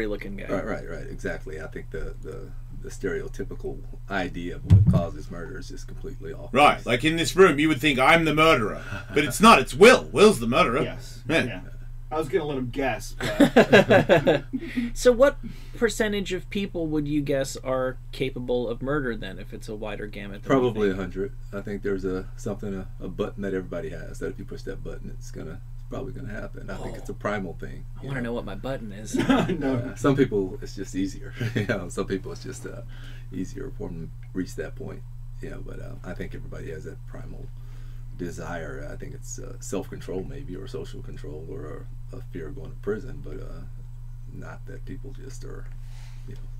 looking guy. Right. Exactly. I think the stereotypical idea of what causes murder is just completely off. Right. Like in this room, you would think I'm the murderer, but it's not. It's Will. Will's the murderer. Yes. Yeah. I was gonna let him guess. But... So, what percentage of people would you guess are capable of murder then, if it's a wider gamut? Probably 100. I think there's a button that everybody has that if you push that button, it's probably gonna happen. I think it's a primal thing. I want to know what my button is. No. Some people it's just easier. Some people it's just easier for them to reach that point. But I think everybody has that primal desire. I think it's self-control maybe, or social control, or a fear of going to prison, but not that people just are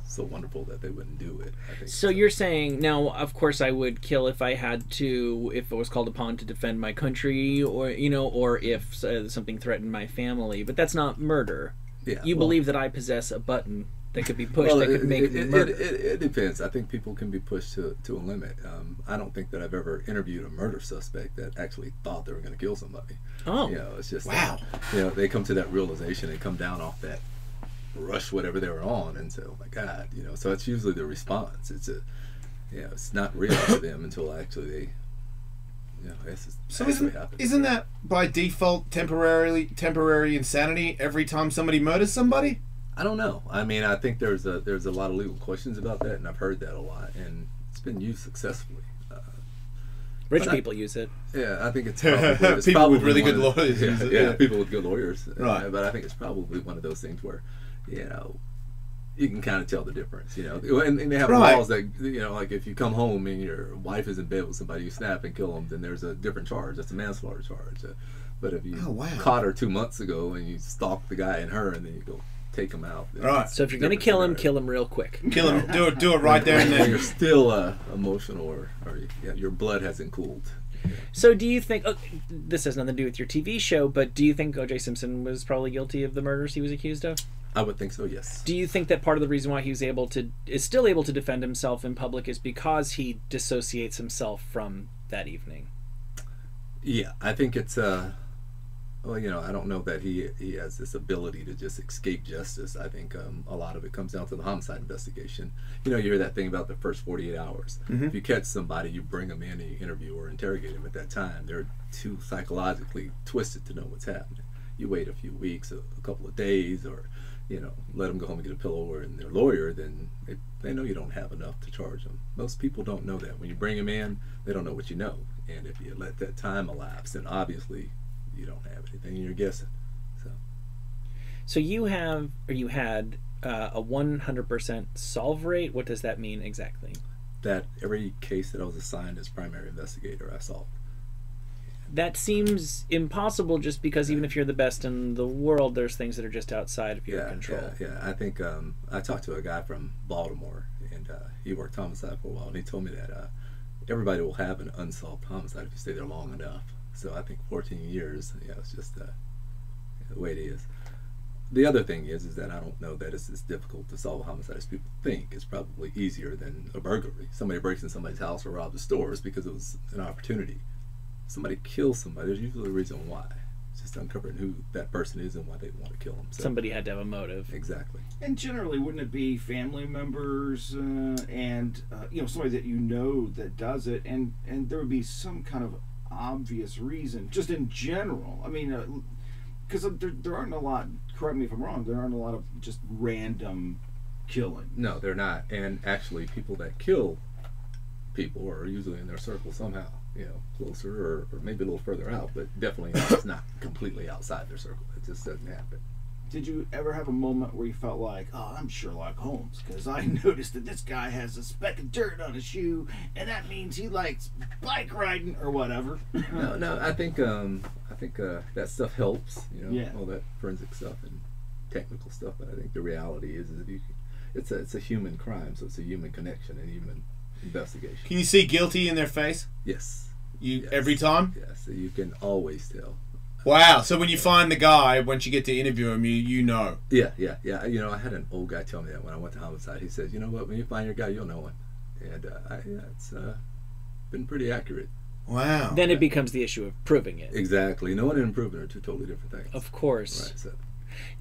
so wonderful that they wouldn't do it. I think so. You're saying now, of course, I would kill if I had to, if I was called upon to defend my country, or or if something threatened my family. But that's not murder. Yeah, you believe that I possess a button that could be pushed that could make me murder. It depends. I think people can be pushed to a limit. I don't think that I've ever interviewed a murder suspect that actually thought they were going to kill somebody. Oh, it's just wow. They come to that realization and come down off that rush, whatever they were on, and say, "Oh my God," So it's usually the response. It's not real to them until actually they. So isn't that by default temporary insanity every time somebody murders somebody? I don't know. I mean, I think there's a lot of legal questions about that, and I've heard that a lot, and it's been used successfully. Rich people use it. Yeah, I think it's probably people with really good lawyers. Yeah, people with good lawyers. Right. But I think it's probably one of those things where, you can kind of tell the difference. And they have laws that like if you come home and your wife is in bed with somebody, you snap and kill them, then there's a different charge. That's a manslaughter charge. But if you caught her 2 months ago and you stalk the guy and her, and then you go take him out. Right. So if you're going to kill him real quick. Kill him. Do it right there and then. You're still emotional, or your blood hasn't cooled. So do you think, this has nothing to do with your TV show, but do you think O.J. Simpson was probably guilty of the murders he was accused of? I would think so, yes. Do you think that part of the reason why he was is still able to defend himself in public is because he dissociates himself from that evening? Yeah, I think it's I don't know that he has this ability to just escape justice. I think a lot of it comes down to the homicide investigation. You hear that thing about the first 48 hours. Mm-hmm. If you catch somebody, you bring them in and you interview or interrogate them at that time. They're too psychologically twisted to know what's happening. You wait a few weeks, a couple of days, or let them go home and get a pillow and their lawyer, then they know you don't have enough to charge them. Most people don't know that. When you bring them in, they don't know what you know. And if you let that time elapse, then obviously you don't have anything and you're guessing. So you had a 100% solve rate. What does that mean exactly? That every case that I was assigned as primary investigator, I solved. That seems impossible, just because even if you're the best in the world, there's things that are just outside of your control. Yeah. I think I talked to a guy from Baltimore, and he worked homicide for a while, and he told me that everybody will have an unsolved homicide if you stay there long enough. So I think 14 years, it's just the way it is. The other thing is that I don't know that it's as difficult to solve a homicide as people think. It's probably easier than a burglary. Somebody breaks in somebody's house or robs the stores because it was an opportunity. Somebody kills somebody, there's usually a reason why. It's just uncovering who that person is and why they want to kill them. So, somebody had to have a motive. Exactly. And generally, wouldn't it be family members and somebody that that does it, and there would be some kind of obvious reason, just in general. I mean, because there aren't a lot, correct me if I'm wrong, there aren't a lot of just random killing. No, they're not. And actually, people that kill people are usually in their circle somehow, closer or maybe a little further out, but definitely it's not completely outside their circle. It just doesn't happen. Did you ever have a moment where you felt like, oh, I'm Sherlock Holmes, because I noticed that this guy has a speck of dirt on his shoe, and that means he likes bike riding or whatever? No. I think that stuff helps. All that forensic stuff and technical stuff. But I think the reality is that it's a human crime, so it's a human connection and human investigation. Can you see guilty in their face? Yes. Yes. Every time? Yes. So you can always tell. Wow. So when you find the guy, once you get to interview him, you know. Yeah. I had an old guy tell me that when I went to Homicide. He said, you know what, when you find your guy, you'll know him. And it's been pretty accurate. Wow. Then it becomes the issue of proving it. Exactly. Knowing and proving are two totally different things. Of course. Right. So.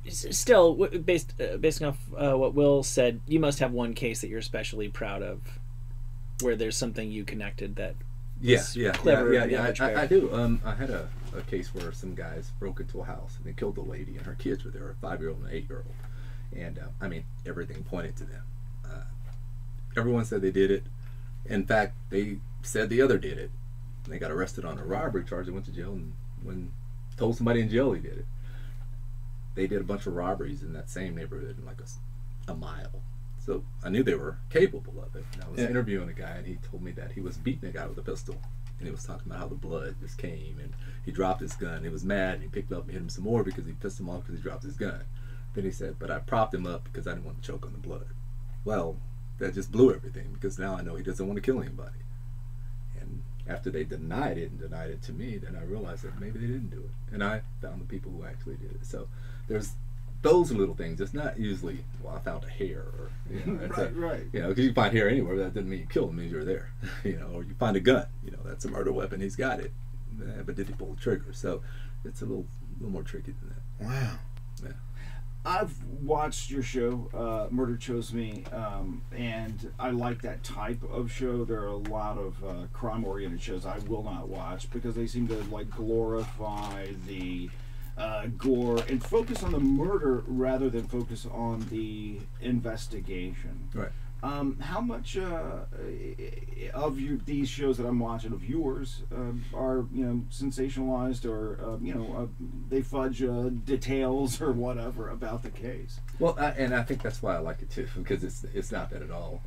Still, based off what Will said, you must have one case that you're especially proud of, where there's something you connected that clever. I do. I had a case where some guys broke into a house and they killed the lady and her kids were there, a 5-year-old and an 8-year-old, and I mean everything pointed to them. Everyone said they did it. In fact, they said the other did it. And they got arrested on a robbery charge. They went to jail and told somebody in jail he did it. They did a bunch of robberies in that same neighborhood in like a mile. So I knew they were capable of it. And I was interviewing a guy, and he told me that he was beating a guy with a pistol. And he was talking about how the blood just came, and he dropped his gun. He was mad, and he picked up and hit him some more because he pissed him off because he dropped his gun. Then he said, but I propped him up because I didn't want to choke on the blood. Well, that just blew everything, because now I know he doesn't want to kill anybody. And after they denied it to me, then I realized that maybe they didn't do it. And I found the people who actually did it. So there's those little things. It's not usually, well, I found a hair, or right. You know, because you find hair anywhere, that doesn't mean you killed him, it means you're there. You know, or you find a gun. You know, that's a murder weapon. He's got it. But did he pull the trigger? So it's a little more tricky than that. Wow. Yeah. I've watched your show, Murder Chose Me, and I like that type of show. There are a lot of crime-oriented shows I will not watch because they seem to like glorify the gore and focus on the murder rather than focus on the investigation. Right. How much of these shows that I'm watching of yours are sensationalized, or they fudge details or whatever about the case? Well, and I think that's why I like it too, because it's not that at all.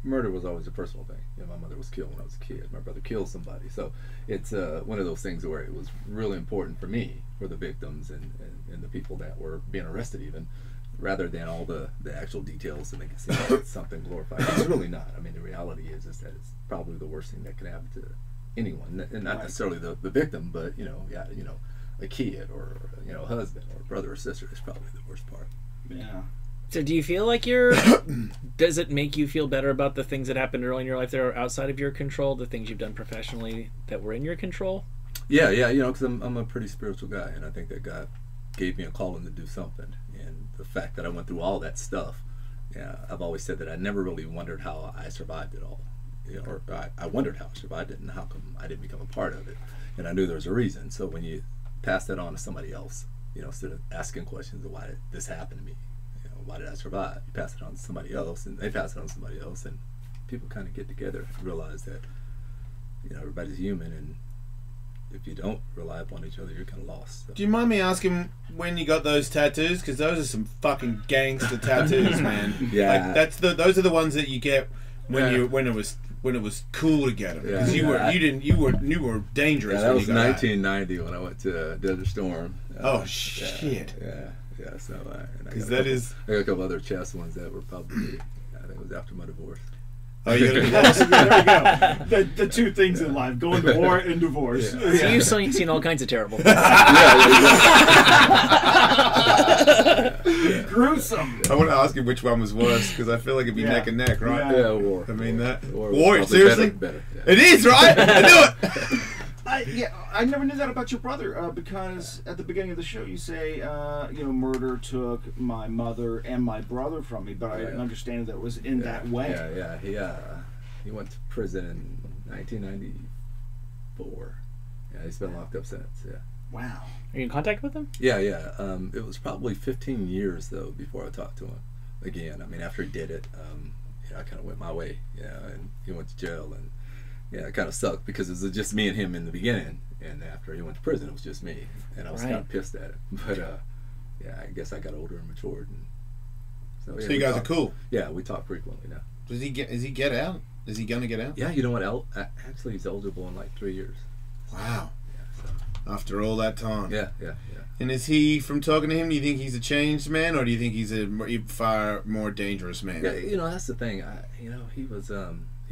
Murder was always a personal thing. My mother was killed when I was a kid. My brother killed somebody, so it's one of those things where it was really important for me, for the victims and the people that were being arrested even, rather than all the actual details to make it seem like it's something glorified. It's really not. I mean, the reality is that it's probably the worst thing that can happen to anyone, and not necessarily the victim, but a kid or a husband or a brother or sister is probably the worst part. Yeah. So do you feel like does it make you feel better about the things that happened early in your life that are outside of your control, the things you've done professionally that were in your control? Yeah, because I'm a pretty spiritual guy, and I think that God gave me a calling to do something. And the fact that I went through all that stuff, I've always said that I never really wondered how I survived it all. Or I wondered how I survived it and how come I didn't become a part of it. And I knew there was a reason. So when you pass that on to somebody else, instead of asking questions of why did this happen to me, why did I survive, you pass it on to somebody else, and they pass it on to somebody else, and people kind of get together and realize that everybody's human, and if you don't rely upon each other, you're kind of lost. So. Do you mind me asking when you got those tattoos? Because those are some fucking gangster tattoos, man. Yeah, like those are the ones that you get when it was cool to get them. Because you were dangerous. Yeah, that was 1990 when I went to Desert Storm. Shit. Yeah. So because I got a couple other chest ones that were probably, I think it was after my divorce. Oh, you got a divorce? There we go. The two things in life: going to war and divorce. Yeah. So you've seen all kinds of terrible things. Gruesome. I want to ask you which one was worse, because I feel like it'd be neck and neck, right? Yeah, war. I mean War. Seriously? Better. Yeah. It is, right? I knew it. I never knew that about your brother, because at the beginning of the show you say, murder took my mother and my brother from me, but I didn't understand that it was in that way. Yeah. He went to prison in 1994. Yeah, he's been locked up since. Yeah. Wow. Are you in contact with him? Yeah. It was probably 15 years though before I talked to him again. I mean, after he did it, I kind of went my way. And he went to jail, and it kind of sucked because it was just me and him in the beginning, and after he went to prison, it was just me, and I was kind of pissed at it. But I guess I got older and matured, and so you guys are cool. Yeah, we talk frequently now. Does he get out? Is he gonna get out? Yeah, you know what? Actually, he's eligible in like 3 years. Wow. Yeah. So. After all that time. Yeah. And is he, from talking to him, do you think he's a changed man, or do you think he's a far more dangerous man? Yeah, that's the thing. He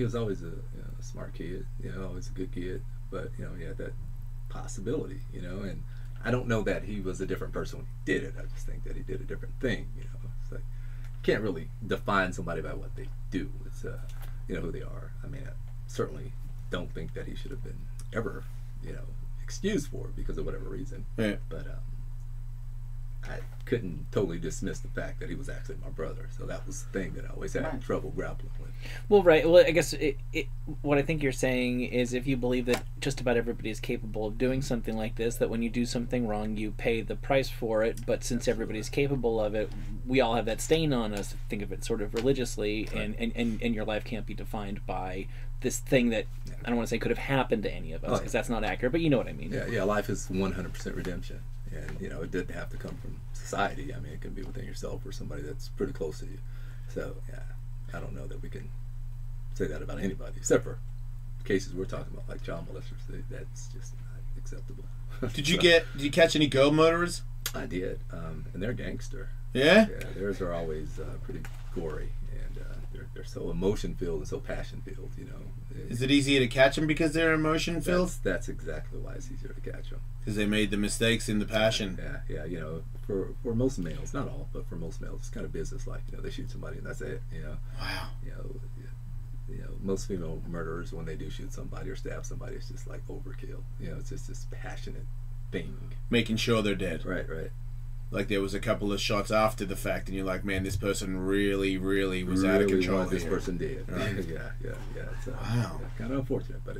was always a smart kid, always a good kid, but he had that possibility, and I don't know that he was a different person when he did it. I just think that he did a different thing. It's like you can't really define somebody by what they do. It's who they are. I mean, I certainly don't think that he should have been ever excused for it because of whatever reason. Yeah. But I couldn't totally dismiss the fact that he was actually my brother. So that was the thing that I always had trouble grappling with. Well, right. Well, I guess what I think you're saying is if you believe that just about everybody is capable of doing something like this, that when you do something wrong, you pay the price for it. But since everybody's capable of it, we all have that stain on us. Think of it sort of religiously, Right. and your life can't be defined by this thing that I don't want to say could have happened to any of us, because that's not accurate. But you know what I mean. Yeah, life is 100% redemption. And, you know, it didn't have to come from society. I mean, it can be within yourself or somebody that's pretty close to you. So, yeah, I don't know that we can say that about anybody, except for cases we're talking about, like child molesters. That's just not acceptable. Did you catch any girl murderers? I did, and they're gangster. Yeah? Yeah, theirs are always pretty gory, and they're so emotion-filled and so passion-filled, you know. Is it easier to catch them because they're emotion-filled? That's exactly why it's easier to catch them. Because they made the mistakes in the passion. Yeah, you know, for most males, not all, but for most males, it's kind of business-like. You know, they shoot somebody and that's it. You know. Wow. You know, most female murderers, when they do shoot somebody or stab somebody, it's just like overkill. You know, it's just this passionate thing. Making sure they're dead. Right. Like there was a couple of shots after the fact, and you're like, man, this person really was out of control. This person did. Right. Yeah. It's wow. Kind of unfortunate, but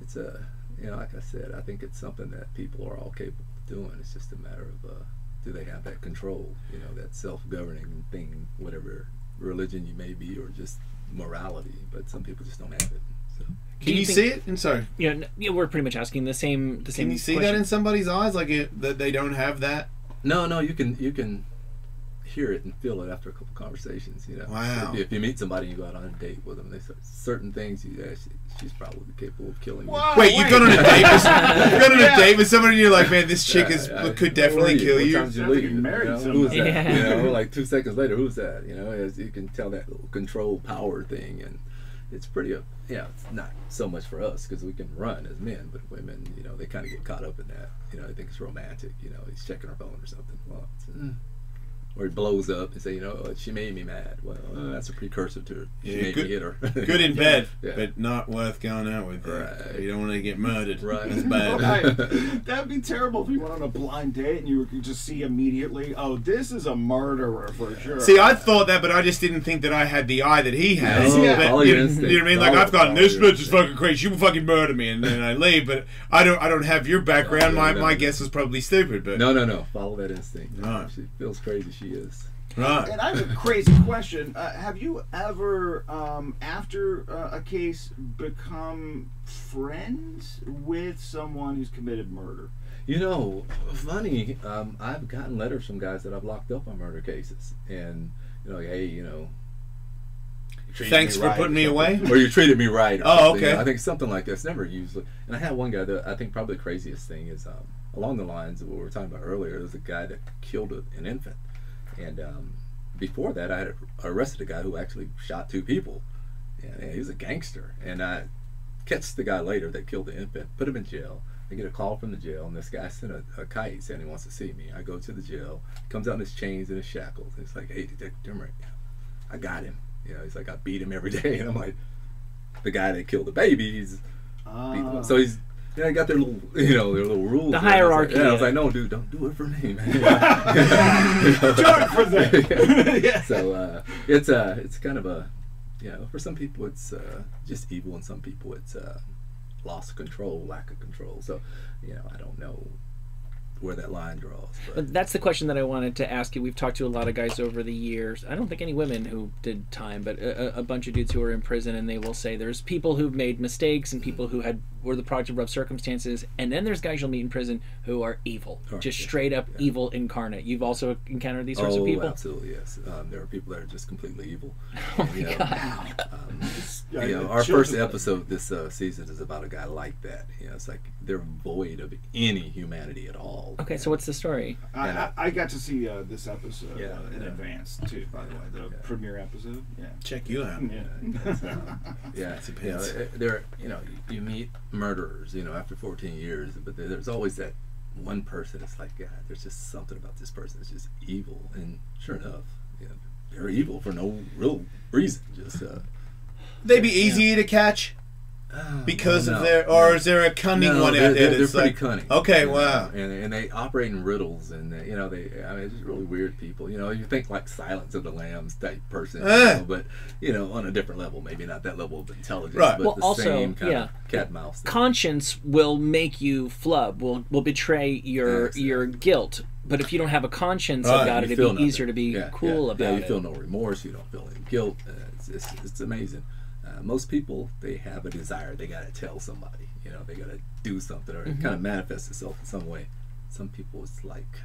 it's you know, like I said, I think it's something that people are all capable of doing. It's just a matter of do they have that control? You know, that self-governing thing, whatever religion you may be, or just morality. But some people just don't have it. So. Can you see it? I'm sorry. Yeah, we're pretty much asking the same. Can you see question. that in somebody's eyes, like that they don't have that? No, you can hear it and feel it after a couple conversations. You know, wow. If you meet somebody, you go out on a date with them, they say certain things. She's probably capable of killing you. Wait, you've gone on a date with a date with somebody, and you're like, man, this chick could definitely kill you. What time did you leave? Married who's that? Yeah. You know, like 2 seconds later, who's that? You know, as you can tell that little control power thing, and it's pretty. It's not so much for us because we can run as men, but women, you know, they kind of get caught up in that. You know, they think it's romantic. You know, he's checking her phone or something. Well, or he blows up and say, you know, she made me mad. Well, that's a precursor to she made me hit her. Good in bed, Yeah. but not worth going out with. Right. You don't want to get murdered. Right. That's bad. Right. That'd be terrible if you went on a blind date and you could just see immediately, oh, this is a murderer for sure. See, I thought that, but I just didn't think that I had the eye that he has. No, But, follow you your know instinct. what I mean? Like Follow- I've gone, follow this your bitch is instinct. fucking crazy. She will fucking murder me, and then I leave. But I don't have your background. No, My guess is probably stupid. But No. Follow that instinct. Right. She feels crazy. She is. right. And I have a crazy question. Have you ever, after a case, become friends with someone who's committed murder? You know, funny. I've gotten letters from guys that I've locked up on murder cases, and you know, like, hey, you know, you treated Thanks me for right putting or me away? something. Or you treated me right. Or Oh, something. okay. You know, I think something like that's never usually. And I had one guy that I think probably the craziest thing is along the lines of what we were talking about earlier. There was a guy that killed an infant, and before that, I had arrested a guy who actually shot 2 people. And he was a gangster, and I catch the guy later that killed the infant, put him in jail. I get a call from the jail, and this guy sent a kite saying he wants to see me. I go to the jail, comes out in his chains and his shackles. It's like, hey, Detective Dimmer, I got him. You know, he's like, I beat him every day. And I'm like, the guy that killed the baby, he's so he's. Yeah, they got their little, you know, their little rules. The hierarchy. I was like, no, dude, don't do it for me, man. Do it for them. Yeah. So it's kind of a, you know, for some people it's just evil, and some people it's loss of control, lack of control. So, you know, I don't know where that line draws. But That's the question that I wanted to ask you. We've talked to a lot of guys over the years. I don't think any women who did time, but a bunch of dudes who are in prison, and they will say there's people who've made mistakes and people who were the product of rough circumstances, and then there's guys you'll meet in prison who are evil, just straight up evil incarnate. You've also encountered these sorts of people? Absolutely, yes. There are people that are just completely evil. Oh my God. You know, our first episode this season is about a guy like that. You know, it's like they're void of any humanity at all. Okay, so what's the story? I got to see this episode Yeah, in advance too. By the way, the premiere episode. Yeah. Check you out. Yeah, you know, there. You know, you meet murderers. You know, after 14 years, but there's always that one person. It's like, God, there's just something about this person that's just evil. And sure enough, you know, they're evil for no real reason. Just They'd be easier to catch. because of their, or is there a cunning one out there? They're pretty cunning. Okay, wow. And they operate in riddles, and I mean, it's just really weird people. You think like Silence of the Lambs type person, but on a different level, maybe not that level of intelligence, right? But well, the also, same kind of cat and mouse thing. Conscience will make you flub, will betray your guilt. But if you don't have a conscience about it, it'd be easier to be cool about it. Yeah, you feel no remorse. You don't feel any guilt. It's amazing. Most people, they have a desire. They got to tell somebody. They got to do something, or it kind of manifests itself in some way. Some people, it's like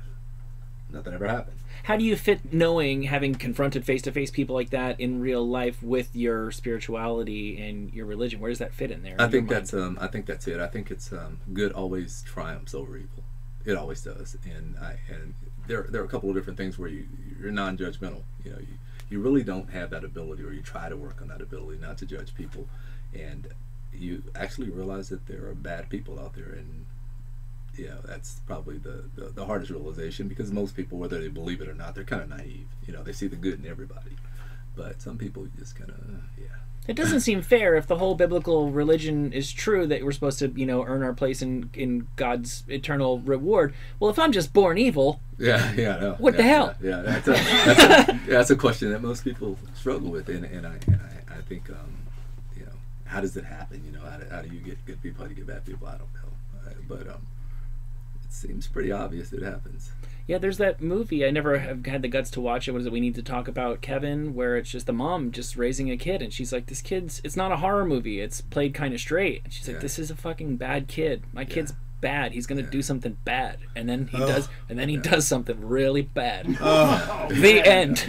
nothing ever happened. How do you fit having confronted face-to-face people like that in real life with your spirituality and your religion? Where does that fit in there? I think that's it. I think it's good always triumphs over evil. It always does. And there are a couple of different things where you're non-judgmental. You really don't have that ability, or you try to work on that ability not to judge people, and you actually realize that there are bad people out there, and that's probably the hardest realization, because most people, whether they believe it or not, they're kind of naive. They see the good in everybody, but some people just kind of It doesn't seem fair if the whole biblical religion is true, that we're supposed to, earn our place in God's eternal reward. Well, if I'm just born evil, what the hell? That's a question that most people struggle with, and I think how does it happen? How do you get good people? How do you get bad people? I don't know, but it seems pretty obvious it happens. Yeah, there's that movie. I never have had the guts to watch it. What is it? We Need to Talk About Kevin, where it's just the mom just raising a kid, and she's like, "This kid's. It's not a horror movie. It's played kind of straight." And she's like, "This is a fucking bad kid. My kid's bad. He's gonna do something bad." And then he does. And then he does something really bad. The end.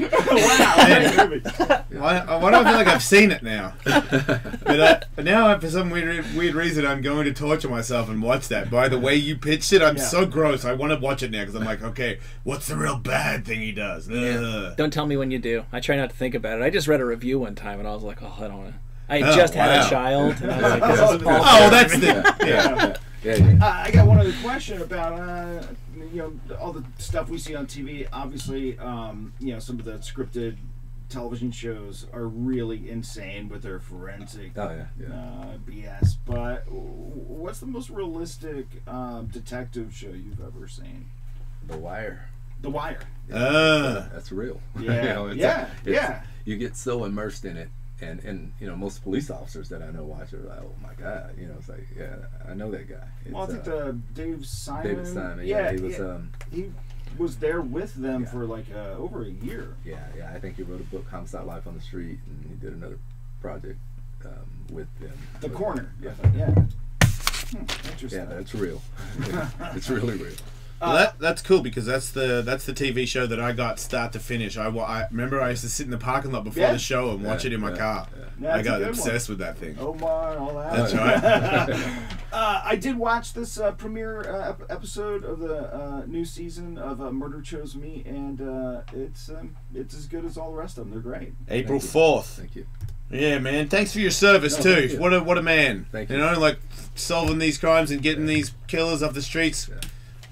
Why do I feel like I've seen it now? But now, for some weird reason, I'm going to torture myself and watch that. By the way you pitched it, I'm so gross. I want to watch it now, because I'm like, okay, what's the real bad thing he does? Don't tell me when you do. I try not to think about it. I just read a review one time, and I was like, I don't want to. I just had a child, and I was like, this is awful. That's the... I got one other question about all the stuff we see on TV. Obviously, some of the scripted television shows are really insane with their forensic BS. But what's the most realistic detective show you've ever seen? The Wire. The Wire. That's real. Yeah. You get so immersed in it. And most police officers that I know watch are like, oh my God, it's like, I know that guy. I think Dave Simon. David Simon, he was there with them for like over a year. I think he wrote a book, Homicide: Life on the Street, and he did another project with them. The Corner. Interesting. Yeah, that's real. It's really real. Well, that's cool, because that's the TV show that I got start to finish. I remember I used to sit in the parking lot before the show and watch it in my car. I got obsessed with that thing. Omar, all that. That's right. I did watch this premiere episode of the new season of Murder Chose Me, and it's as good as all the rest of them. They're great. April 4th. Thank you. Yeah, man. Thanks for your service too. What a man. Thank you. Like solving these crimes and getting these killers off the streets. Yeah.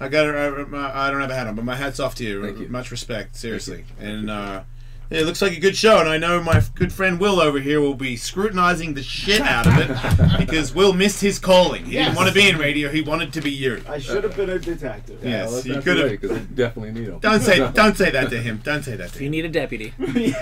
I don't have a hat on, but my hat's off to you. Thank you. Much respect, seriously. And it looks like a good show, and I know my good friend Will over here will be scrutinizing the shit out of it, because Will missed his calling. He didn't want to be in radio; he wanted to be you. I should have been a detective. Yes, you could have. Because I definitely need him. Don't say that to him. Don't say that to him. You need a deputy. Deputize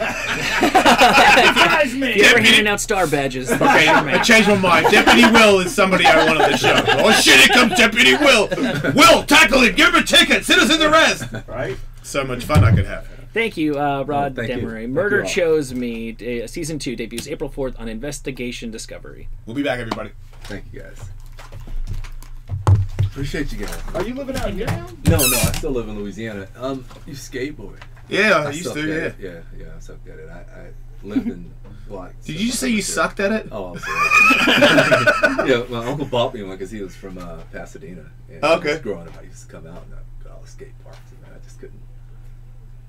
me. If you're handing out star badges. Okay, I changed my mind. Deputy Will is somebody I want on the show. Oh shit! Here comes Deputy Will. Will, tackle him. Give him a ticket. Citizen's arrest. Right. So much fun I could have. Thank you, Rod Thank you. Demery. Murder Chose Me, Season 2 debuts April 4th on Investigation Discovery. We'll be back, everybody. Thank you, guys. Appreciate you guys. Are you living out here now? No, I still live in Louisiana. You skateboard. Yeah, I used to, Yeah, I sucked at it. I lived in... Did you say you sucked at it? Oh, I'm sorry. Yeah, my uncle bought me one because he was from Pasadena. And okay. Growing up, I used to come out and got all the skate parks, and I just couldn't.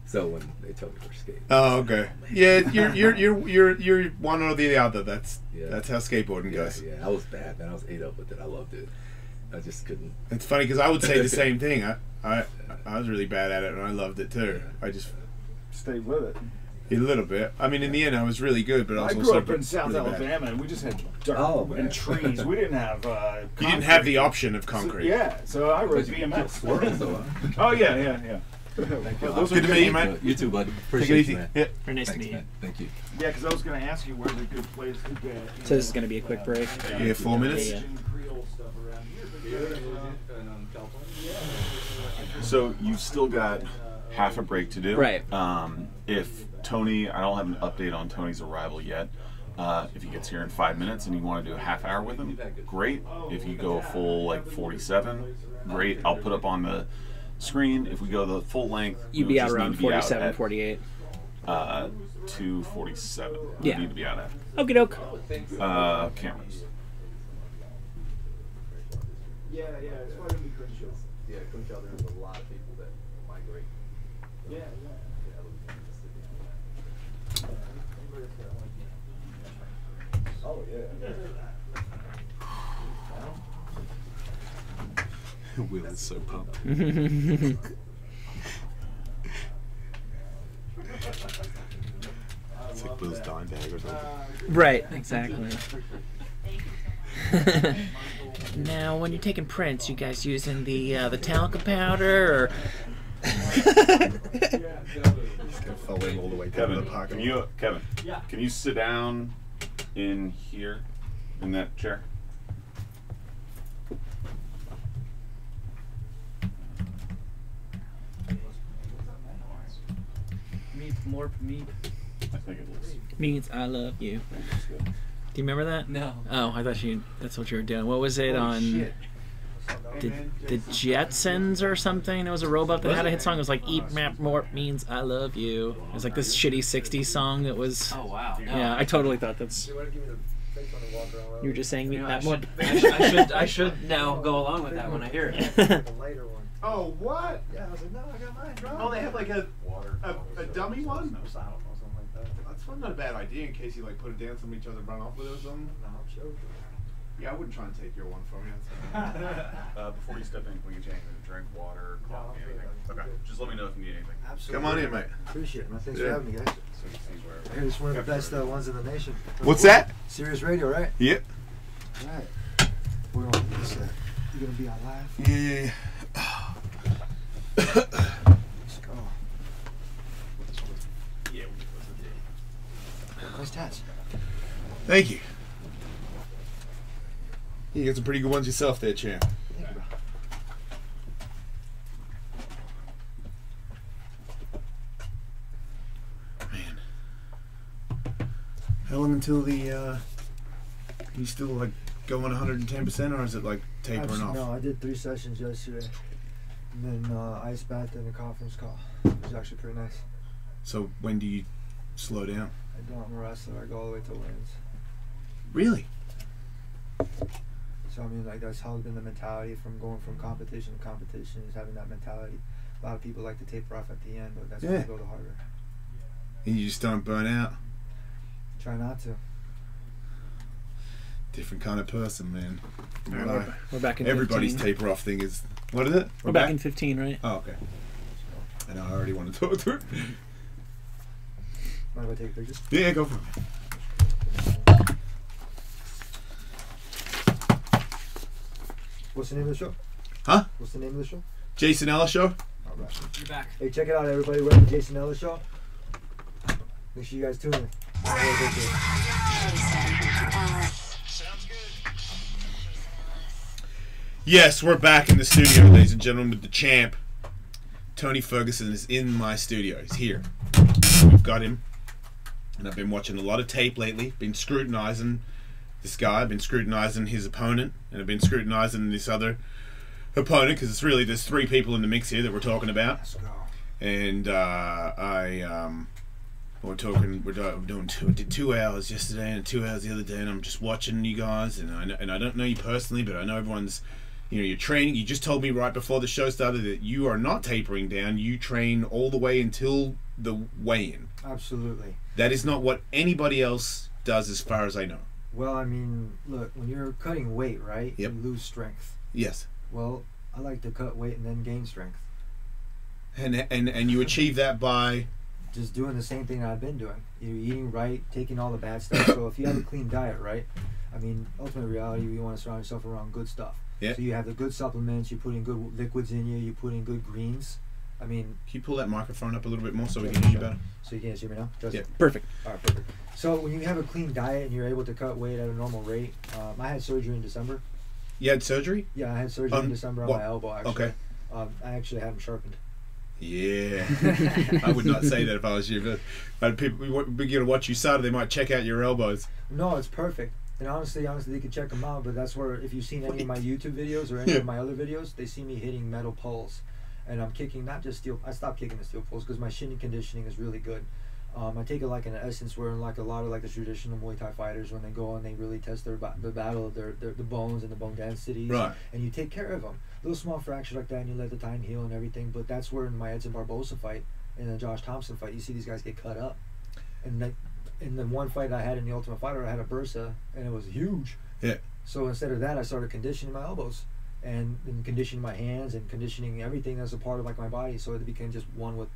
So when they told me to skate. Oh, okay. Yeah, you're one or the other. That's how skateboarding goes. Yeah, I was bad, man. I was ate up with it. I loved it. I just couldn't. It's funny because I would say the same thing. I was really bad at it, and I loved it too. I just stayed with it. A little bit. I mean, in the end, I was really good, but I was I also grew up in South really bad. Alabama, and we just had dirt and trees. We didn't have. You didn't have the option of concrete. So I rode BMX. Squirrels, though, huh? Oh yeah. Those good to meet you, man. You too, bud. Take it Appreciate easy. you, man. Yeah. Very nice to Thanks, meet you. man. Thank you. Yeah, because I was going to ask you where's a good place to get. So this is going to be a quick break. Yeah, 4 minutes. Yeah. Creole stuff around here. So you've still got half a break to do. Right. If Tony, I don't have an update on Tony's arrival yet. If he gets here in 5 minutes and you want to do a half hour with him, great. If you go a full like 47, great. I'll put up on the screen. If we go the full length, You'd be out just need around to be out 47, at, 48. 2:47. Yeah. We need to be out at. Okie doke. Cameras. Yeah, it's probably going to be Crenshaw. Yeah, Crenshaw, there's a lot of people that migrate. Yeah. Oh, yeah. Will is so pumped. It's like Will's dime bag or something. Right, exactly. Now, when you're taking prints, you guys using the talcum powder, or Fell in all the way down Kevin, to the pocket. Can you sit down in here, in that chair? more meat I think it is. means I love you. Do you remember that? No. Oh, I thought that's what you were doing. What was it on? The Jetsons or something? It was a robot that had a hit song. It was like "Eat Map More means I love you." It was like this shitty '60s song that was. Oh wow. No. Yeah, I totally thought that's. You were just saying "Eat You know, Map I More." I should now go along with that when I hear it. The lighter one. Oh, what? Yeah, I was like, no, I got mine, bro. Oh, they have like a dummy one? No sound or something like that. That's not a bad idea in case you like put it down, some each other run off with it or something. No, I'm sure. Yeah, I wouldn't try and take your one from you. Before you step in, can we get you anything to drink, water, coffee, I'm good. anything? Okay. Just let me know if you need anything. Absolutely. Come on in, mate. Appreciate it, man. Thanks Yeah. for having me, guys. So you see where. I hear this is one of the best ones in the nation. What's that? Sirius Radio, right? Yep. Right. We're on this. You're gonna be on live. Yeah. Let's go. Yeah. Nice tats. Thank you. You got some pretty good ones yourself there, champ. Thank you, bro. Man. How long until the, you still like going 110% or is it like tapering off? No, I did 3 sessions yesterday. And then ice bath and a conference call. It was actually pretty nice. So when do you slow down? I don't, I'm a wrestler. I go all the way to wins. Really? So I mean, like that's how been the mentality from going from competition to competition is having that mentality. A lot of people like to taper off at the end, but that's when Yeah. they go the harder. And you just don't burn out? Try not to. Different kind of person, man. From All what right, I- we're back in Everybody's 15. taper off thing is, what is it? We're back in 15, right? Oh, okay. I know, I already want to talk to it. Mind if I take pictures? Yeah, go for it. What's the name of the show? Huh? What's the name of the show? Jason Ellis Show? All right. You're back. Hey, check it out, everybody. We're at the Jason Ellis Show. Make sure you guys tune in. Yes, we're back in the studio, ladies and gentlemen, with the champ. Tony Ferguson is in my studio. He's here. We've got him. And I've been watching a lot of tape lately. Been scrutinizing this guy. I've been scrutinizing his opponent. And I've been scrutinizing this other opponent. Because it's really, there's 3 people in the mix here that we're talking about. Let's go. And we're doing we did 2 hours yesterday and 2 hours the other day. And I'm just watching you guys. And I don't know you personally, but I know everyone's... You know, you're training. You just told me right before the show started that you are not tapering down. You train all the way until the weigh-in. Absolutely. That is not what anybody else does as far as I know. Well, I mean, look, when you're cutting weight, right? Yep. You lose strength. Yes. Well, I like to cut weight and then gain strength. And you achieve that by just doing the same thing that I've been doing. You're eating right, taking all the bad stuff. So if you have a clean diet, right? I mean, ultimate reality, you want to surround yourself around good stuff. Yeah. So you have the good supplements, you put in good liquids in you put in good greens. I mean, Can you pull that microphone up a little bit more so we can hear you better? so you can't hear me now? Yeah. Perfect. All right, perfect. So when you have a clean diet and you're able to cut weight at a normal rate, I had surgery in December. You had surgery? Yeah, I had surgery in December on what? my elbow, actually. Okay. I actually had them sharpened. Yeah. I would not say that if I was you, but people begin to watch you Saturday, they might check out your elbows. No, it's perfect. And honestly, they could check them out. But that's where, if you've seen any of my YouTube videos or any of my other videos, they see me hitting metal poles, and I'm kicking not just steel. I stopped kicking the steel poles because my shin conditioning is really good. I take it like an essence where, like a lot of like the traditional Muay Thai fighters, when they go and they really test the battle of the bones and the bone densities, Right. and you take care of them. Little small fractures like that, and you let the time heal and everything. But that's where in my Edson Barbosa fight and the Josh Thompson fight, you see these guys get cut up, and like in the one fight I had in the Ultimate Fighter, I had a bursa, and it was huge. Yeah. So instead of that, I started conditioning my elbows, and conditioning my hands, and conditioning everything as a part of like my body, so it became just one with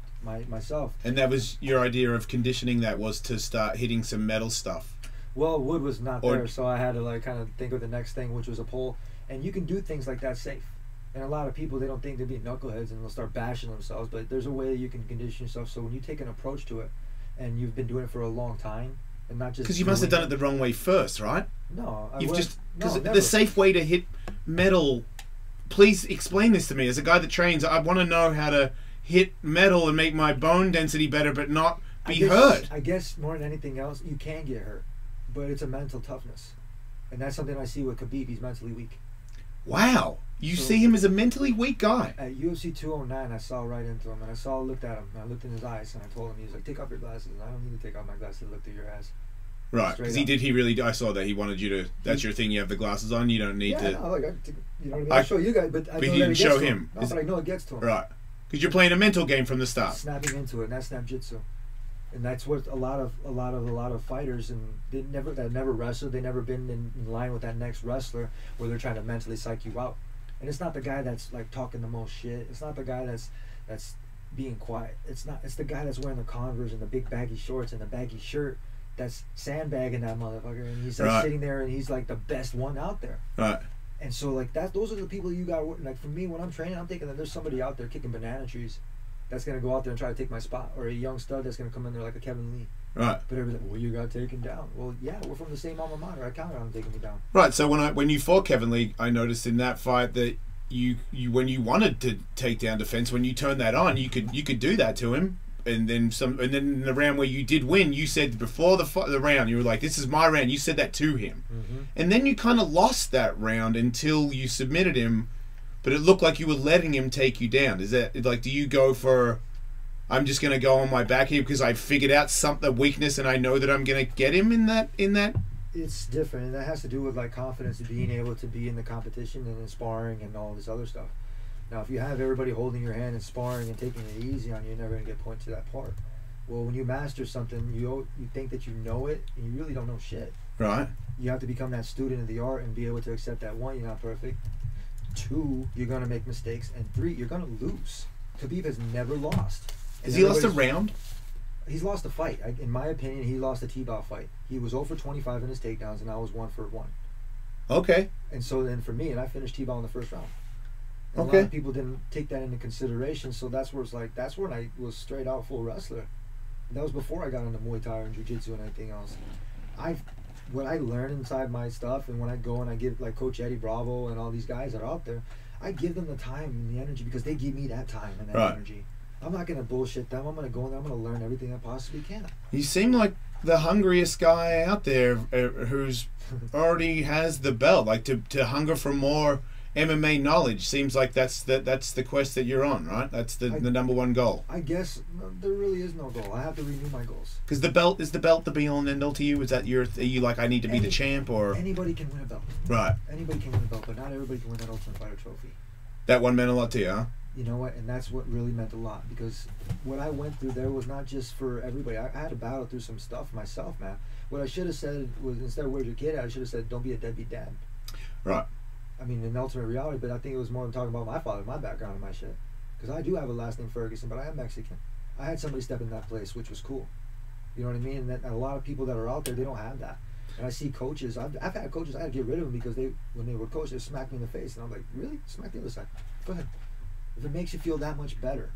myself. And that was your idea of conditioning, that was to start hitting some metal stuff. Well, wood was not there, so I had to like kind of think of the next thing, which was a pole. And you can do things like that safe. And a lot of people, they don't think they'll be knuckleheads and they'll start bashing themselves, but there's a way that you can condition yourself. So when you take an approach to it, and you've been doing it for a long time, and not just Because you must have done it the wrong way first, right? No, Because never. the safe way to hit metal. Please explain this to me. As a guy that trains, I want to know how to hit metal and make my bone density better, but not be hurt. I guess more than anything else, you can get hurt, but it's a mental toughness, and that's something I see with Khabib. He's mentally weak. Wow. You see him as a mentally weak guy. At UFC 209, I saw right into him, and I looked at him, and I looked in his eyes, and I told him, he was like, take off your glasses. And I don't need to take off my glasses to look through your ass. Right, because I saw that he wanted you to, that's your thing, you have the glasses on, you don't need to. No, like, you know what I mean? I'll show you guys, but I know you that didn't it show gets to him. No, but I know it gets to him. Right. Because you're playing a mental game from the start. Snapping into it, and that's snap jitsu. And that's what a lot of fighters, and that never wrestled, they never been in line with that next wrestler where they're trying to mentally psych you out. And it's not the guy that's like talking the most shit. It's not the guy that's being quiet. It's the guy that's wearing the Converse and the big baggy shorts and the baggy shirt that's sandbagging that motherfucker, and he's like sitting there and he's like the best one out there. Right. And so like those are the people you got. Like for me, when I'm training, I'm thinking that there's somebody out there kicking banana trees that's gonna go out there and try to take my spot, or a young stud that's gonna come in there like a Kevin Lee. Right. But everybody's like, well, you got taken down. Well, yeah, we're from the same alma mater. I counted on him taking me down. Right. So when you fought Kevin Lee, I noticed in that fight that you when you wanted to take down defense, when you turned that on, you could do that to him. And then in the round where you did win, you said before the round, you were like, "This is my round." You said that to him, and then you kind of lost that round until you submitted him, but it looked like you were letting him take you down. Is that like? Do you go for, I'm just gonna go on my back here because I figured out the weakness and I know that I'm gonna get him in that? It's different, and that has to do with like confidence and being able to be in the competition and in sparring and all this other stuff. Now, if you have everybody holding your hand and sparring and taking it easy on you, you're never going to get points to that part. Well, when you master something, you think that you know it, and you really don't know shit. Right. You have to become that student of the art and be able to accept that, one, you're not perfect. Two, you're going to make mistakes. And three, you're going to lose. Khabib has never lost. Has he lost a round? He's lost a fight. In my opinion, he lost a T-bow fight. He was 0 for 25 in his takedowns, and I was 1 for 1. Okay. And so then for me, and I finished T-bow in the first round. And Okay. a lot of people didn't take that into consideration, so that's where that's when I was straight out full wrestler. And that was before I got into Muay Thai and Jiu-Jitsu and anything else. What I learned inside my stuff, and when I go and I give like Coach Eddie Bravo and all these guys that are out there, I give them the time and the energy because they give me that time and that energy. I'm not gonna bullshit them. I'm gonna go in there. I'm gonna learn everything I possibly can. You seem like the hungriest guy out there who's already has the belt. Like to hunger for more MMA knowledge seems like that's the quest that you're on, right? That's the number one goal. I guess there really is no goal. I have to renew my goals. Because the belt is the bell-to-be all and end all to you. Is that are you like I need to be the champ or anybody can win a belt? Right. Anybody can win a belt, but not everybody can win that Ultimate Fighter trophy. That one meant a lot to you, huh? You know what? And that's what really meant a lot, because what I went through there was not just for everybody. I had to battle through some stuff myself, man. What I should have said was, instead of where's your kid at, I should have said, don't be a deadbeat dad. Right. I mean, in ultimate reality, but I think it was more than talking about my father, my background, and my shit. Because I do have a last name Ferguson, but I am Mexican. I had somebody step in that place, which was cool. You know what I mean? And a lot of people that are out there, they don't have that. And I see coaches. I've had coaches. I had to get rid of them because when they were coached, they smacked me in the face, and I'm like, really? Smack the other side. Go ahead. If it makes you feel that much better,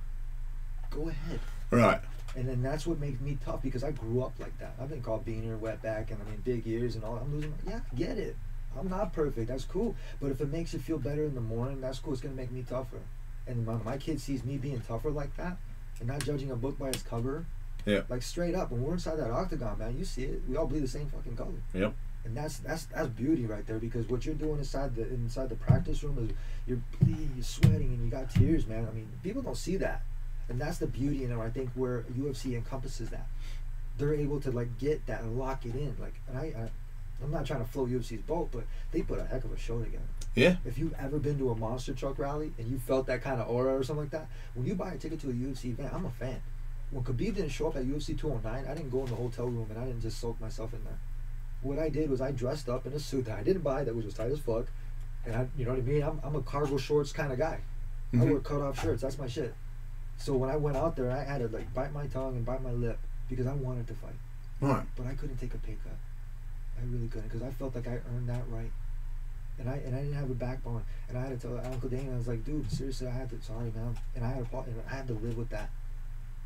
go ahead. Right. And then that's what makes me tough because I grew up like that. I've been called beaner, wetback, and I mean big ears and all. I'm losing. Yeah, get it. I'm not perfect. That's cool. But if it makes you feel better in the morning, that's cool. It's gonna make me tougher. And when my kid sees me being tougher like that, and not judging a book by its cover, yeah, like straight up. When we're inside that octagon, man, you see it. We all bleed the same fucking color. Yep. And that's beauty right there, because what you're doing inside the practice room is you're bleeding, you're sweating, and you got tears, man. I mean, people don't see that. And that's the beauty in it, I think, where UFC encompasses that. They're able to like get that and lock it in. Like, and I'm not trying to float UFC's boat, but they put a heck of a show together. Yeah. If you've ever been to a monster truck rally and you felt that kind of aura or something like that, when you buy a ticket to a UFC event, I'm a fan. When Khabib didn't show up at UFC 209, I didn't go in the hotel room and I didn't just soak myself in there. What I did was I dressed up in a suit that I didn't buy, that was just tight as fuck, and you know what I mean? I'm a cargo shorts kind of guy. I wear cut-off shirts. That's my shit. So when I went out there, I had to like bite my tongue and bite my lip because I wanted to fight. Right. But I couldn't take a pay cut. I really couldn't, because I felt like I earned that right. And I didn't have a backbone. And I had to tell Uncle Dane, I was like, dude, seriously, sorry, man. And I had to live with that.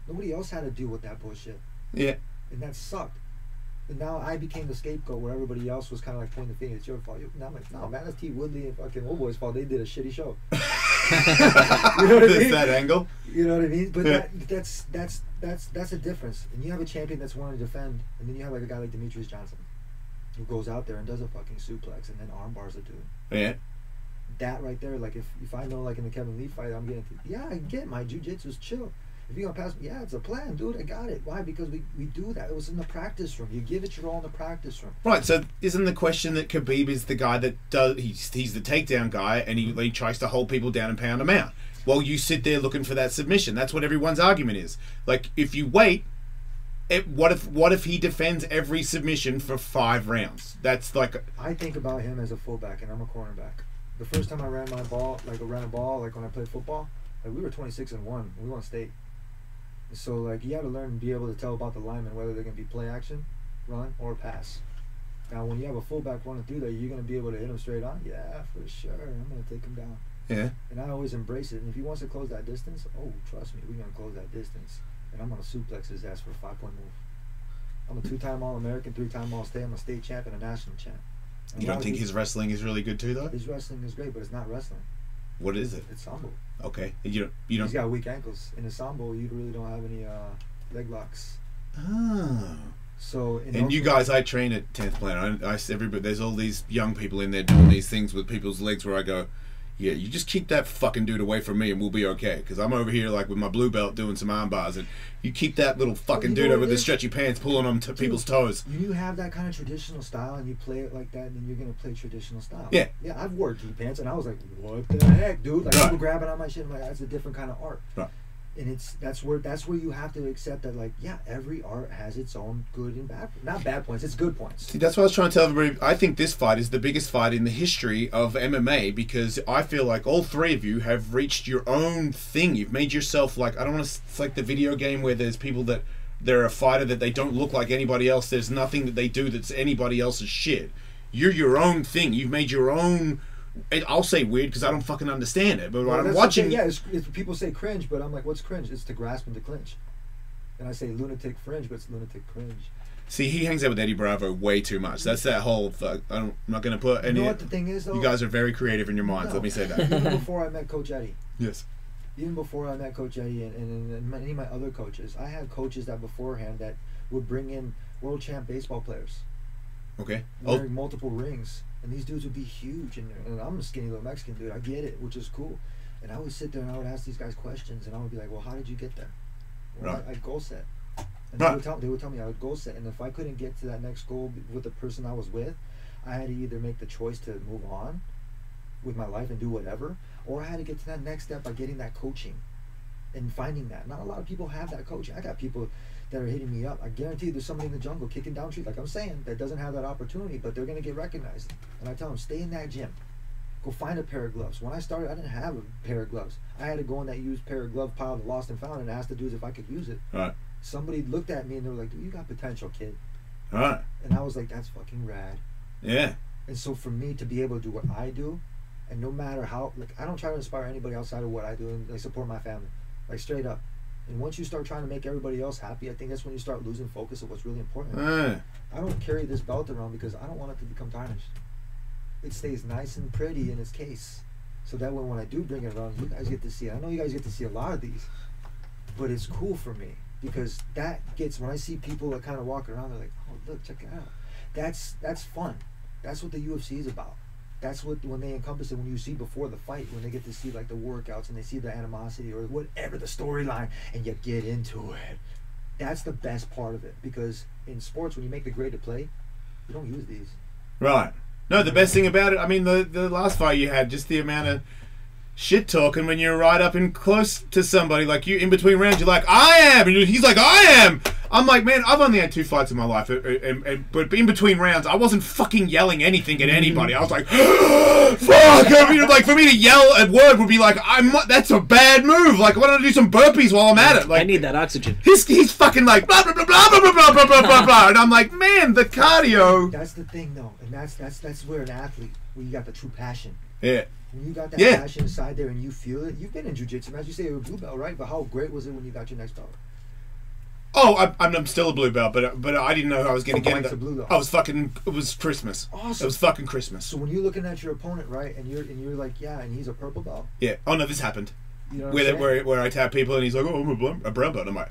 Nobody else had to deal with that bullshit. Yeah. And that sucked. And now I became the scapegoat where everybody else was kind of like pointing the finger. It's your fault. And I'm like, no, man, that's T. Woodley and fucking Old Boy's fault. They did a shitty show. You know what I mean? That angle. You know what I mean? But that's a difference. And you have a champion that's wanting to defend, and then you have like a guy like Demetrius Johnson, who goes out there and does a fucking suplex and then arm bars a dude. Yeah. That right there, like if I know, like in the Kevin Lee fight, I'm getting I get my jiu-jitsu's chill. If you're gonna pass me, yeah, it's a plan, dude. I got it. Why? Because we do that. It was in the practice room. You give it your all in the practice room. Right. So isn't the question that Khabib is the guy that does? He's the takedown guy, and he tries to hold people down and pound them out. Well, you sit there looking for that submission. That's what everyone's argument is. Like, if you wait, what if he defends every submission for 5 rounds? That's like. I think about him as a fullback, and I'm a cornerback. The first time I ran a ball, like when I played football, like we were 26-1. We won state. So like you got to learn and be able to tell about the linemen whether they're gonna be play action, run, or pass. Now when you have a fullback running through there, you're gonna be able to hit him straight on. Yeah, for sure. I'm gonna take him down. Yeah. And I always embrace it. And if he wants to close that distance, oh, trust me, we're gonna close that distance. And I'm gonna suplex his ass for a 5-point move. I'm a 2-time All-American, 3-time All-State. I'm a state champ and a national champ. And you don't think his wrestling is really good too, though? His wrestling is great, but it's not wrestling. What is it? It's sambo. Okay. You don't. He's got weak ankles. In a sambo, you really don't have any leg locks. Oh. So. And you guys, I train at 10th Planet. Everybody, there's all these young people in there doing these things with people's legs where I go, yeah, you just keep that fucking dude away from me and we'll be okay. Because I'm over here like with my blue belt doing some arm bars, and you keep that little fucking dude over the stretchy pants pulling on people's toes. You have that kind of traditional style and you play it like that, and then you're going to play traditional style. Yeah. Yeah, I've wore gi pants and I was like, what the heck, dude? Like people grabbing on my shit. I'm like, that's a different kind of art. Right. And that's where you have to accept that, like, yeah, every art has its own good and bad, not bad points, it's good points. See, that's what I was trying to tell everybody. I think this fight is the biggest fight in the history of MMA, because I feel like all 3 of you have reached your own thing. You've made yourself like, I don't want to, it's like the video game where there's people that they're a fighter that they don't look like anybody else. There's nothing that they do that's anybody else's shit. You're your own thing. You've made your own. I'll say weird because I don't fucking understand it, but when I'm watching, it's people say cringe, but I'm like, what's cringe? It's to grasp and to clinch. And I say lunatic fringe, but it's lunatic cringe. See, he hangs out with Eddie Bravo way too much. That's that whole. I'm not going to put any. You know what the thing is, though? You guys are very creative in your minds. No. Let me say that. Even before I met Coach Eddie. Yes. Even before I met Coach Eddie and many of my other coaches, I had coaches that beforehand that would bring in world champ baseball players. Okay. Wearing multiple rings. And these dudes would be huge, and I'm a skinny little Mexican dude. I get it, which is cool. And I would sit there and I would ask these guys questions, and I would be like, "Well, how did you get there?" Well, right. I'd goal set, and right. they would tell me I would goal set, and if I couldn't get to that next goal with the person I was with, I had to either make the choice to move on with my life and do whatever, or I had to get to that next step by getting that coaching and finding that. Not a lot of people have that coaching. I got people that are hitting me up. I guarantee you there's somebody in the jungle kicking down trees, like I'm saying, that doesn't have that opportunity, but they're going to get recognized. And I tell them, stay in that gym. Go find a pair of gloves. When I started, I didn't have a pair of gloves. I had to go in that used pair of glove pile, the lost and found, and ask the dudes if I could use it. Right. Somebody looked at me and they were like, dude, you got potential, kid. Right. And I was like, that's fucking rad. Yeah. And so for me to be able to do what I do, and no matter how, like, I don't try to inspire anybody outside of what I do, and like support my family, like straight up. And once you start trying to make everybody else happy, I think that's when you start losing focus of what's really important. I don't carry this belt around because I don't want it to become tarnished. It stays nice and pretty in its case, so that way when I do bring it around, you guys get to see it. I know you guys get to see a lot of these, but it's cool for me because that gets, when I see people that kind of walk around, they're like, oh look, check it out. That's fun. That's what the UFC is about. That's what, when they encompass it, when you see before the fight, when they get to see like the workouts and they see the animosity or whatever the storyline, and you get into it. That's the best part of it, because in sports, when you make the grade to play, you don't use these. Right. No, the best thing about it, I mean, the last fight you had, just the amount of shit talking when you're right up and close to somebody, like you in between rounds, you're like, I am, and he's like, I am. I'm like, man, I've only had 2 fights in my life, but in between rounds, I wasn't fucking yelling anything at anybody. I was like, fuck! I mean, like, for me to yell at word would be like, that's a bad move. Like, why don't I do some burpees while I'm at it? Like, I need that oxygen. He's fucking like, blah, blah, blah, blah, blah, blah, blah, blah, blah, blah. And I'm like, man, the cardio. That's the thing, though. And that's where an athlete, where you got the true passion. Yeah. When you got that passion inside there and you feel it, you've been in jiu-jitsu, as you say, you're a blue belt, right? But how great was it when you got your next belt? Oh, I'm still a blue belt, but I didn't know I was going to get into blue belt. It was Christmas. Awesome. It was fucking Christmas. So when you're looking at your opponent, right, and you're like, yeah, and he's a purple belt. Yeah. Oh no, this happened. You know what where I tap people and he's like, oh, I'm a brown belt. I'm like,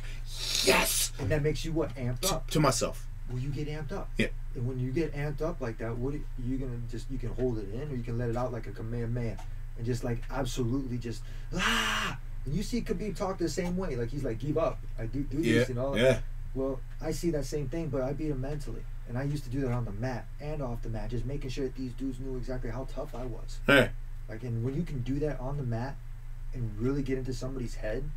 yes. And that makes you what, amped up? To myself. Well, you get amped up. Yeah. And when you get amped up like that, what you gonna just, you can hold it in or you can let it out like a Kamehameha and just like absolutely just And you see Khabib talk the same way, like he's like, give up, I do this, you know. Yeah. Well, I see that same thing, but I beat him mentally, and I used to do that on the mat and off the mat, just making sure that these dudes knew exactly how tough I was. Hey. Like, and when you can do that on the mat and really get into somebody's head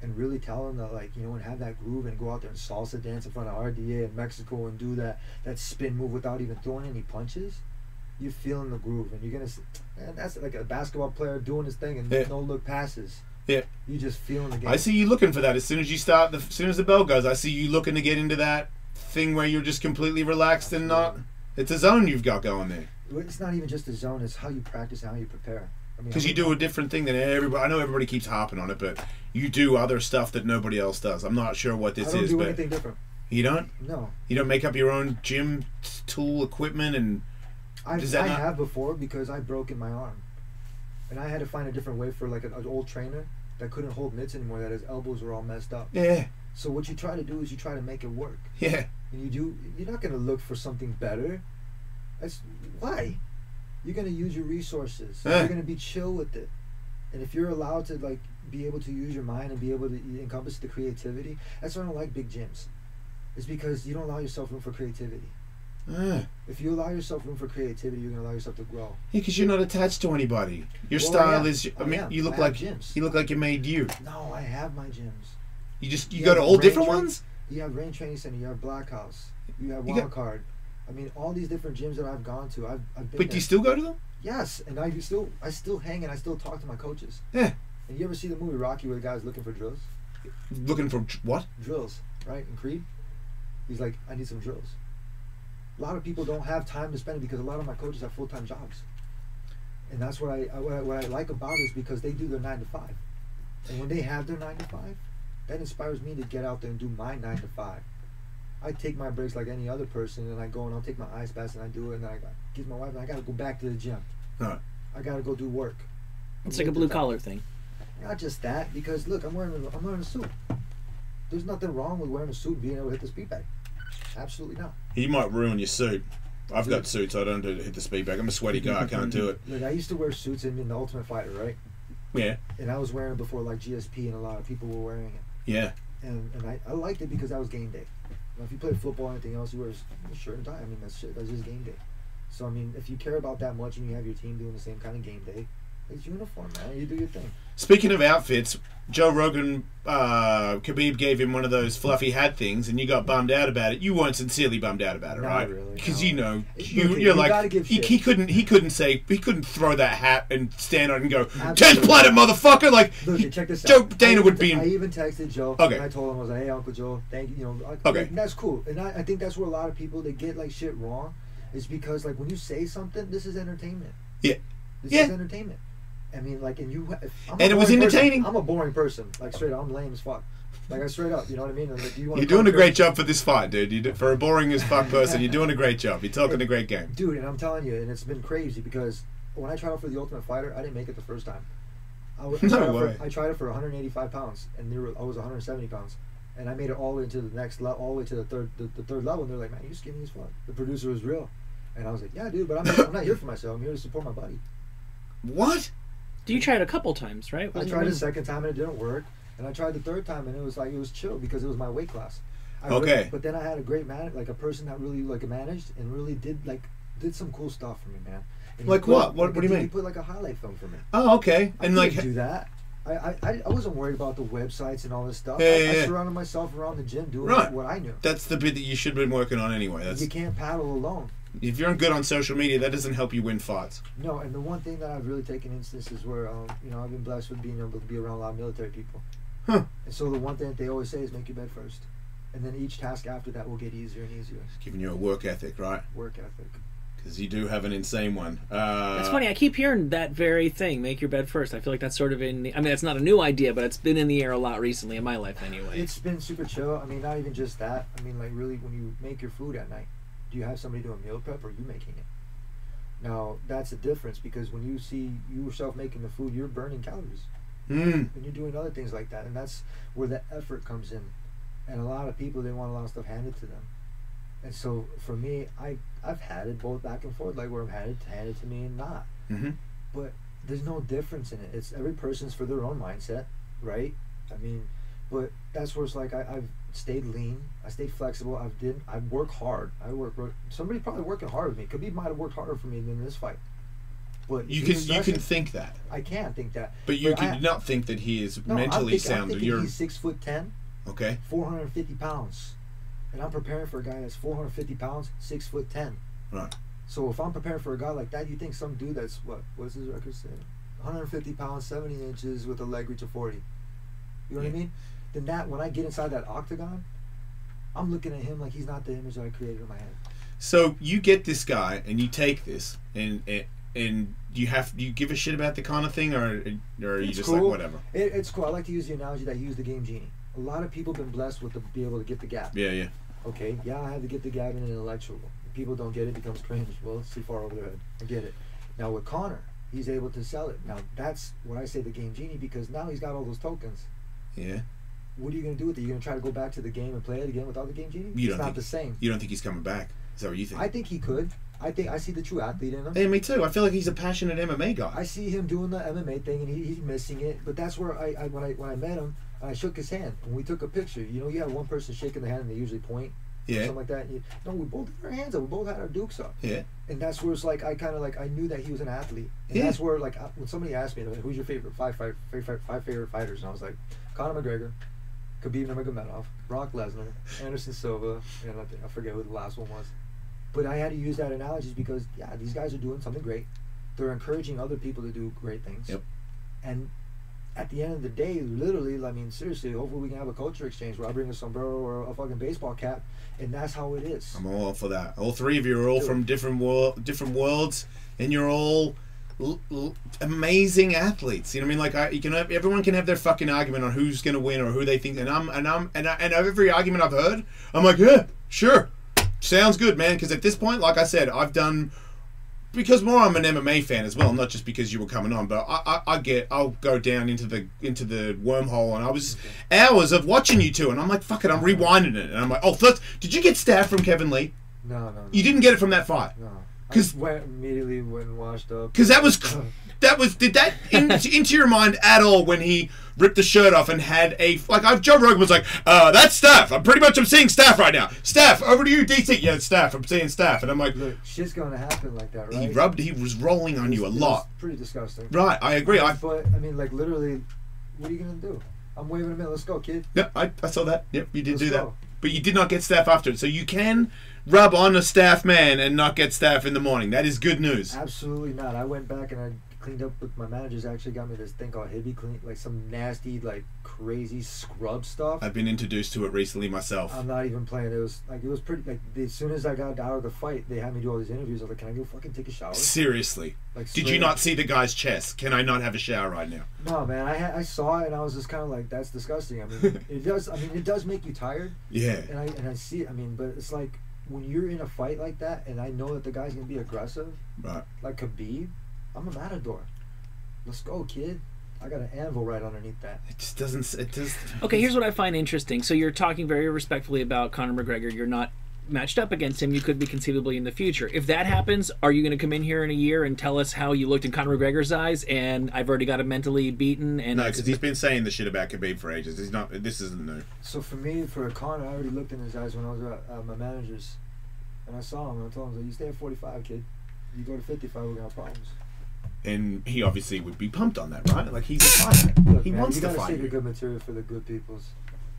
and really tell them that, like, you know, and have that groove and go out there and salsa dance in front of RDA in Mexico and do that spin move without even throwing any punches, you're feeling the groove, and you're gonna, man, that's like a basketball player doing his thing and no look passes. Yeah. You just feeling the game. I see you looking for that as soon as you start. As soon as the bell goes, I see you looking to get into that thing where you're just completely relaxed and not. It's a zone you've got going there. It's not even just a zone. It's how you practice and how you prepare. Because you do a different thing than everybody. I know everybody keeps harping on it, but you do other stuff that nobody else does. I'm not sure what this is, I don't do but anything different. You don't? No. You don't make up your own gym tool equipment and. I have before because I broke in my arm, and I had to find a different way for like an old trainer that couldn't hold mitts anymore. That his elbows were all messed up. Yeah. So what you try to do is you try to make it work. Yeah. And you're not going to look for something better. That's why. You're going to use your resources. You're going to be chill with it. And if you're allowed to like be able to use your mind and be able to encompass the creativity, that's why I don't like big gyms. It's because you don't allow yourself room for creativity. If you allow yourself room for creativity, you're going to allow yourself to grow. Yeah, because you're not attached to anybody. Your style is. I mean, you look like gyms. You look like you made you. No, I have my gyms. You go to all different ones. You have Rain Training Center. You have Black House. You have Wild Card. I mean, all these different gyms that I've gone to, I've been. But do you still go to them? Yes, and I still hang and I still talk to my coaches. Yeah. And you ever see the movie Rocky where the guy's looking for drills? Looking for what? Drills, right? In Creed, he's like, I need some drills. A lot of people don't have time to spend it because a lot of my coaches have full-time jobs, and that's what I like about it is because they do their 9 to 5, and when they have their 9 to 5, that inspires me to get out there and do my 9 to 5. I take my breaks like any other person, and I go and I'll take my ice baths and I do it, and then I give my wife and I got to go back to the gym. Right. I got to go do work. It's like a blue collar thing. Not just that, because look, I'm wearing a suit. There's nothing wrong with wearing a suit and being able to hit the speed bag. Absolutely not. He might ruin your suit. I've got suits. I don't do hit the speed bag. I'm a sweaty guy. I can't do it. Look, I used to wear suits in The Ultimate Fighter, right? Yeah. And I was wearing it before like GSP, and a lot of people were wearing it. Yeah. And I liked it because that was game day. If you play football or anything else, you wear a shirt and tie. I mean, that's just game day. So I mean, if you care about that much and you have your team doing the same kind of game day, It's uniform, man. You do your thing. Speaking of outfits, Joe Rogan, Khabib gave him one of those fluffy hat things, and you got bummed out about it. You weren't sincerely bummed out about it, Not right? really, Because no. you know, You you're like gotta give shit. he couldn't throw that hat and stand on it and go, "Change planet, motherfucker!" Like Look, check this Joe out. Dana would be. I even texted Joe. Okay. And I told him, I was like, "Hey, Uncle Joe, thank you." You know, Okay. and that's cool. And I think that's where a lot of people they get like shit wrong, is because like when you say something, this is entertainment. Yeah. This Yeah. is entertainment. I mean, like, and you. I'm And it was entertaining. Person. I'm a boring person. Like straight up, I'm lame as fuck. Like I straight up, you know what I mean? And, like, You're doing a great job for this fight, dude. For a boring as fuck person, you're doing a great job. You're talking a great game. Dude, and I'm telling you, and it's been crazy because when I tried out for the Ultimate Fighter, I didn't make it the first time. I tried it for 185 pounds, and I was 170 pounds, and I made it all the way to the next level, all the way to the third level. And they're like, "Man, you're skinny as fuck." The producer was real, and I was like, "Yeah, dude, but I'm not here for myself. I'm here to support my buddy." What? You tried a couple times, right? I tried the second time and it didn't work, and I tried the third time and it was chill because it was my weight class. But then I had a great a person that really managed and really did some cool stuff for me, man. And Like what? What do you mean? He put like a highlight film for me. Oh, okay. And I couldn't do that. I wasn't worried about the websites and all this stuff. Yeah. I surrounded myself around the gym doing what I knew. That's the bit that you should have been working on anyway. You can't paddle alone. If you're good on social media, that doesn't help you win fights. No, and the one thing that I've really taken instances where I've been blessed with being able to be around a lot of military people. Huh. And so the one thing that they always say is make your bed first. And then each task after that will get easier and easier. It's giving you a work ethic, right? Work ethic. Because you do have an insane one. That's funny. I keep hearing that very thing, make your bed first. I feel like that's sort of it's not a new idea, but it's been in the air a lot recently in my life anyway. It's been super chill. I mean, not even just that. I mean, like really when you make your food at night, do you have somebody doing meal prep or are you making it? Now, that's a difference because when you see yourself making the food, you're burning calories. And you're doing other things like that. And that's where the effort comes in. And a lot of people, they want a lot of stuff handed to them. And so for me, I've had it both back and forth, like where I've had it handed to me and not. Mm-hmm. But there's no difference in it. It's every person's for their own mindset, right? I mean, but that's where it's like I've stayed lean. I stayed flexible. I work hard. Somebody probably working hard with me. Khabib might have worked harder for me than this fight. But you can think that. I can think that. But you can not think that he is mentally sound. I'm thinking he's 6'10". Okay. 450 pounds. And I'm preparing for a guy that's 450 pounds, 6'10". Right. So if I'm preparing for a guy like that, you think some dude that's what's his record say? 150 pounds, 70 inches with a leg reach of 40. You know what I mean? Then that when I get inside that octagon, I'm looking at him like he's not the image that I created in my head. So you get this guy and you take this and you give a shit about the kind of thing or are you just cool. Like whatever? It's cool. I like to use the analogy that you use the game genie. A lot of people have been blessed with be able to get the gap. Yeah. Okay, yeah, I have to get the gap in an intellectual. If people don't get it, it becomes cringe. Well, it's too far over their head. I get it. Now with Connor, he's able to sell it. Now that's what I say the game genie because now he's got all those tokens. Yeah. What are you going to do with it? You're going to try to go back to the game and play it again without the game genie? It's not the same. You don't think he's coming back? Is that what you think? I think he could. I see the true athlete in him. Yeah, me too. I feel like he's a passionate MMA guy. I see him doing the MMA thing and he's missing it. But that's where when I met him, I shook his hand and we took a picture. You have one person shaking the hand and they usually point. Yeah. Something like that. We both had our hands up. We both had our dukes up. Yeah. And that's where it's like I knew that he was an athlete. And that's where when somebody asked me, who's your favorite five favorite fighters? And I was like, Conor McGregor, Khabib Nurmagomedov, Brock Lesnar, Anderson Silva, and I forget who the last one was. But I had to use that analogy because these guys are doing something great. They're encouraging other people to do great things. Yep. And at the end of the day, literally, I mean, seriously, hopefully we can have a culture exchange where I bring a sombrero or a fucking baseball cap, and that's how it is. I'm all for that. All three of you are all from different worlds, and you're all amazing athletes. You know what I mean? Like everyone can have their fucking argument on who's gonna win or who they think. And every argument I've heard, I'm like, yeah, sure, sounds good, man. Because at this point, like I said, I've done. Because I'm an MMA fan as well, not just because you were coming on, but I'll go down into the wormhole, and I was hours of watching you two, and I'm like, fuck it, I'm rewinding it, and I'm like, oh, first, did you get stabbed from Kevin Lee? No. You didn't get it from that fight? No. Because immediately went and washed up. Because did that into your mind at all when he ripped the shirt off and had Joe Rogan was like, that's Steph. I'm seeing Steph right now. Steph, over to you, DC. Yeah, it's Steph. I'm seeing Steph. And I'm like, look, shit's gonna happen like that, right? He was rolling on you a lot. Pretty disgusting. Right, I agree. But I mean, like literally, what are you gonna do? I'm waving him in. Let's go, kid. Yep, I saw that. Yep, you did do that. But you did not get Steph after it. So you can rub on a Steph man and not get Steph in the morning. That is good news. Absolutely not. I went back and I cleaned up with my managers. Actually got me this thing called Hibby Clean, like some nasty, like crazy scrub stuff. I've been introduced to it recently myself. I'm not even playing. It was pretty. Like as soon as I got out of the fight, they had me do all these interviews. I was like, "Can I go fucking take a shower?" Seriously. Did you not see the guy's chest? Can I not have a shower right now? No, man. I saw it and I was just kind of like, "That's disgusting." I mean, it does. I mean, it does make you tired. Yeah. And I see it. I mean, but it's like when you're in a fight like that, and I know that the guy's gonna be aggressive. Right. Like Khabib, I'm a matador. Let's go, kid. I got an anvil right underneath that. It just doesn't. It just. Okay, here's what I find interesting. So you're talking very respectfully about Conor McGregor. You're not matched up against him. You could be conceivably in the future. If that happens, are you going to come in here in a year and tell us how you looked in Conor McGregor's eyes? And I've already got him mentally beaten. And no, because he's been saying the shit about Khabib for ages. He's not. This isn't new. So for me, for Conor, I already looked in his eyes when I was at my managers, and I saw him and I told him, "You stay at 45, kid. You go to 55, we're gonna have problems." And he obviously would be pumped on that, right? Like, he's a fighter. He wants to fight. You gotta save your good material for the good peoples.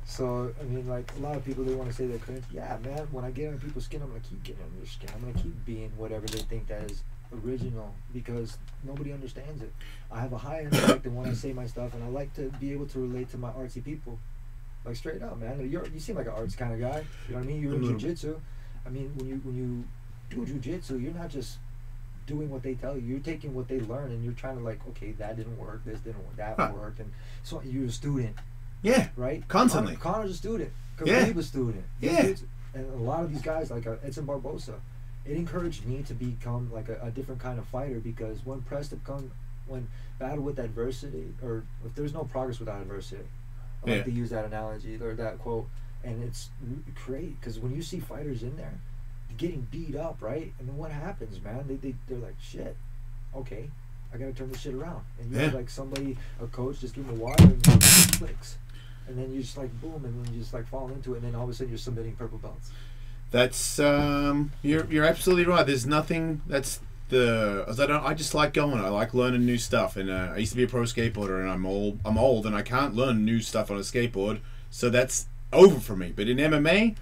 So, I mean, like, a lot of people, they want to say they're cringe. Yeah, man, when I get on people's skin, I'm gonna keep getting on your skin. I'm gonna keep being whatever they think that is original, because nobody understands it. I have a high intellect when I say my stuff, and I like to be able to relate to my artsy people. Like, straight up, man. You seem like an arts kind of guy. You know what I mean? You're in jiu-jitsu. I mean, when you do jiu-jitsu, you're not just doing what they tell you. You're taking what they learn and you're trying to, like, okay, that didn't work, this didn't work, that worked, and so you're a student. Yeah. Right? Constantly. Connor's a student. Yeah. Khabib a student. Yeah. And a lot of these guys, like Edson Barbosa, it encouraged me to become like a different kind of fighter, because when pressed to come, when battle with adversity, or if there's no progress without adversity, I like to use that analogy or that quote, and it's great because when you see fighters in there getting beat up, right? And then what happens, man? They're like, shit, okay, I gotta turn this shit around. And you have like somebody, a coach, just give them the water and it clicks. And then you just like boom, and then you just like fall into it, and then all of a sudden you're submitting purple belts. That's you're absolutely right. There's nothing that's I just like going. I like learning new stuff, and I used to be a pro skateboarder, and I'm old, and I can't learn new stuff on a skateboard, so that's over for me. But in MMA,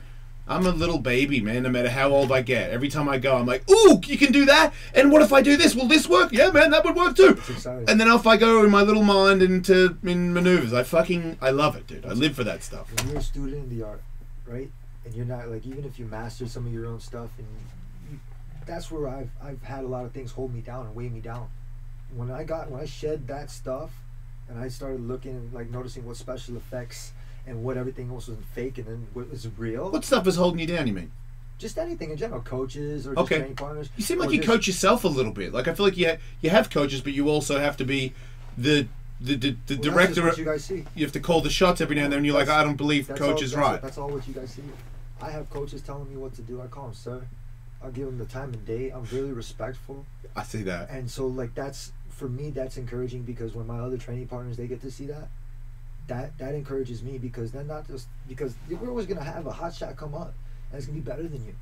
I'm a little baby, man. No matter how old I get, every time I go, I'm like, ooh, you can do that. And what if I do this? Will this work? Yeah, man, that would work too. And then if I go in my little mind in maneuvers, I love it, dude. I live for that stuff. When you're a student in the art, right? And you're not like, even if you master some of your own stuff, and that's where I've had a lot of things hold me down and weigh me down. When I shed that stuff, and I started looking and like noticing what special effects and what everything else was fake and then what was real. What stuff is holding you down, you mean? Just anything in general, coaches or just training partners. You seem like you coach yourself a little bit. Like, I feel like you have coaches, but you also have to be the director. That's what you guys see. You have to call the shots every now and then. You're like, I don't believe coach is right. That's all what you guys see. I have coaches telling me what to do. I call them sir. I'll give them the time and date. I'm really respectful. I see that. And so, like, that's, for me, that's encouraging, because when my other training partners, they get to see that encourages me, because they're not just, because we're always going to have a hot shot come up and it's going to be better than you.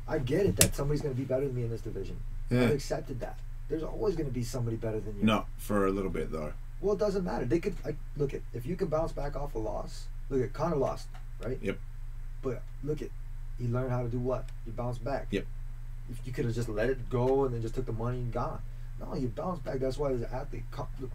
I get it that somebody's going to be better than me in this division. Yeah. I've accepted that. There's always going to be somebody better than you. No, for a little bit though. Well, it doesn't matter. They could, look at, if you can bounce back off a loss, look at Conor lost, right? Yep. But look at, he learned how to do what? He bounced back. Yep. If you could have just let it go and then just took the money and gone. No, you bounce back. That's why he's an athlete.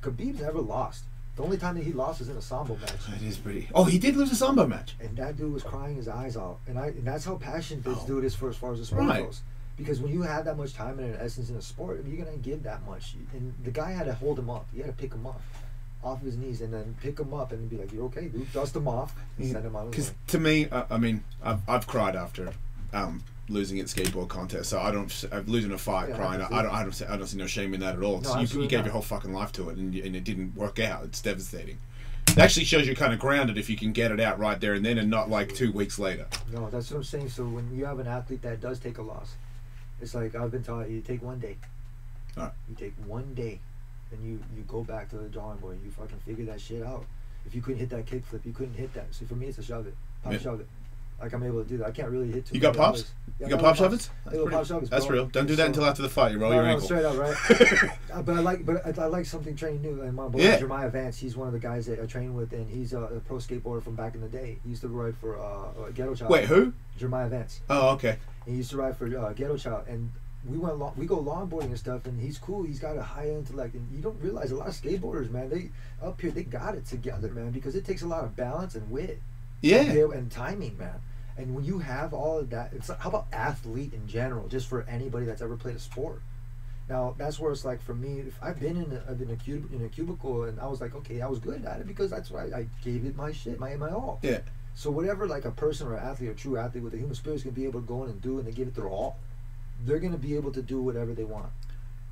Khabib's never lost. The only time that he lost was in a Sambo match. That is pretty. Oh, he did lose a Sambo match. And that dude was crying his eyes out. And that's how passionate this dude is for as far as the sport goes. Because when you have that much time and an essence in a sport, you're going to give that much. And the guy had to hold him up. He had to pick him up off his knees and then pick him up and be like, you're okay, dude. Dust him off and send him out. Because to me, I mean, I've cried after losing at skateboard contest, so losing a fight, crying. I don't see no shame in that at all. No, you gave your whole fucking life to it, and it didn't work out. It's devastating. It actually shows you're kind of grounded if you can get it out right there and then, and not like 2 weeks later. No, that's what I'm saying. So when you have an athlete that does take a loss, It's like I've been taught, you take one day. Alright. You take one day, and you go back to the drawing board. You fucking figure that shit out. If you couldn't hit that kickflip, you couldn't hit that. So for me, it's a shove it, pop Yeah. shove it. Like I'm able to do that. I can't really hit too. You got many pops? others. Yeah, You got I pop pops. shovers? I got pop shovers, That's bro. real. Don't do that So- until after the fight. You roll your No, ankle. straight up, right? But I like something training new. And my boy Yeah. Jeremiah Vance, he's one of the guys that I train with, and he's a pro skateboarder from back in the day. He used to ride for Ghetto Child. Wait, who? Jeremiah Vance. Oh, okay. He used to ride for Ghetto Child, and we go longboarding and stuff, and he's cool. He's got a high intellect, and you don't realize a lot of skateboarders, man, they up here they got it together, man, because it takes a lot of balance and wit, Yeah. and timing, man. And when you have all of that, it's like, how about athlete in general, just for anybody that's ever played a sport. Now that's where it's like for me, if I've been in a cubicle, and I was like, okay, I was good at it because that's why I gave it my shit, my all. Yeah. So whatever like a person or athlete or true athlete with a human spirit is gonna be able to go in and do, and they give it their all, they're gonna be able to do whatever they want,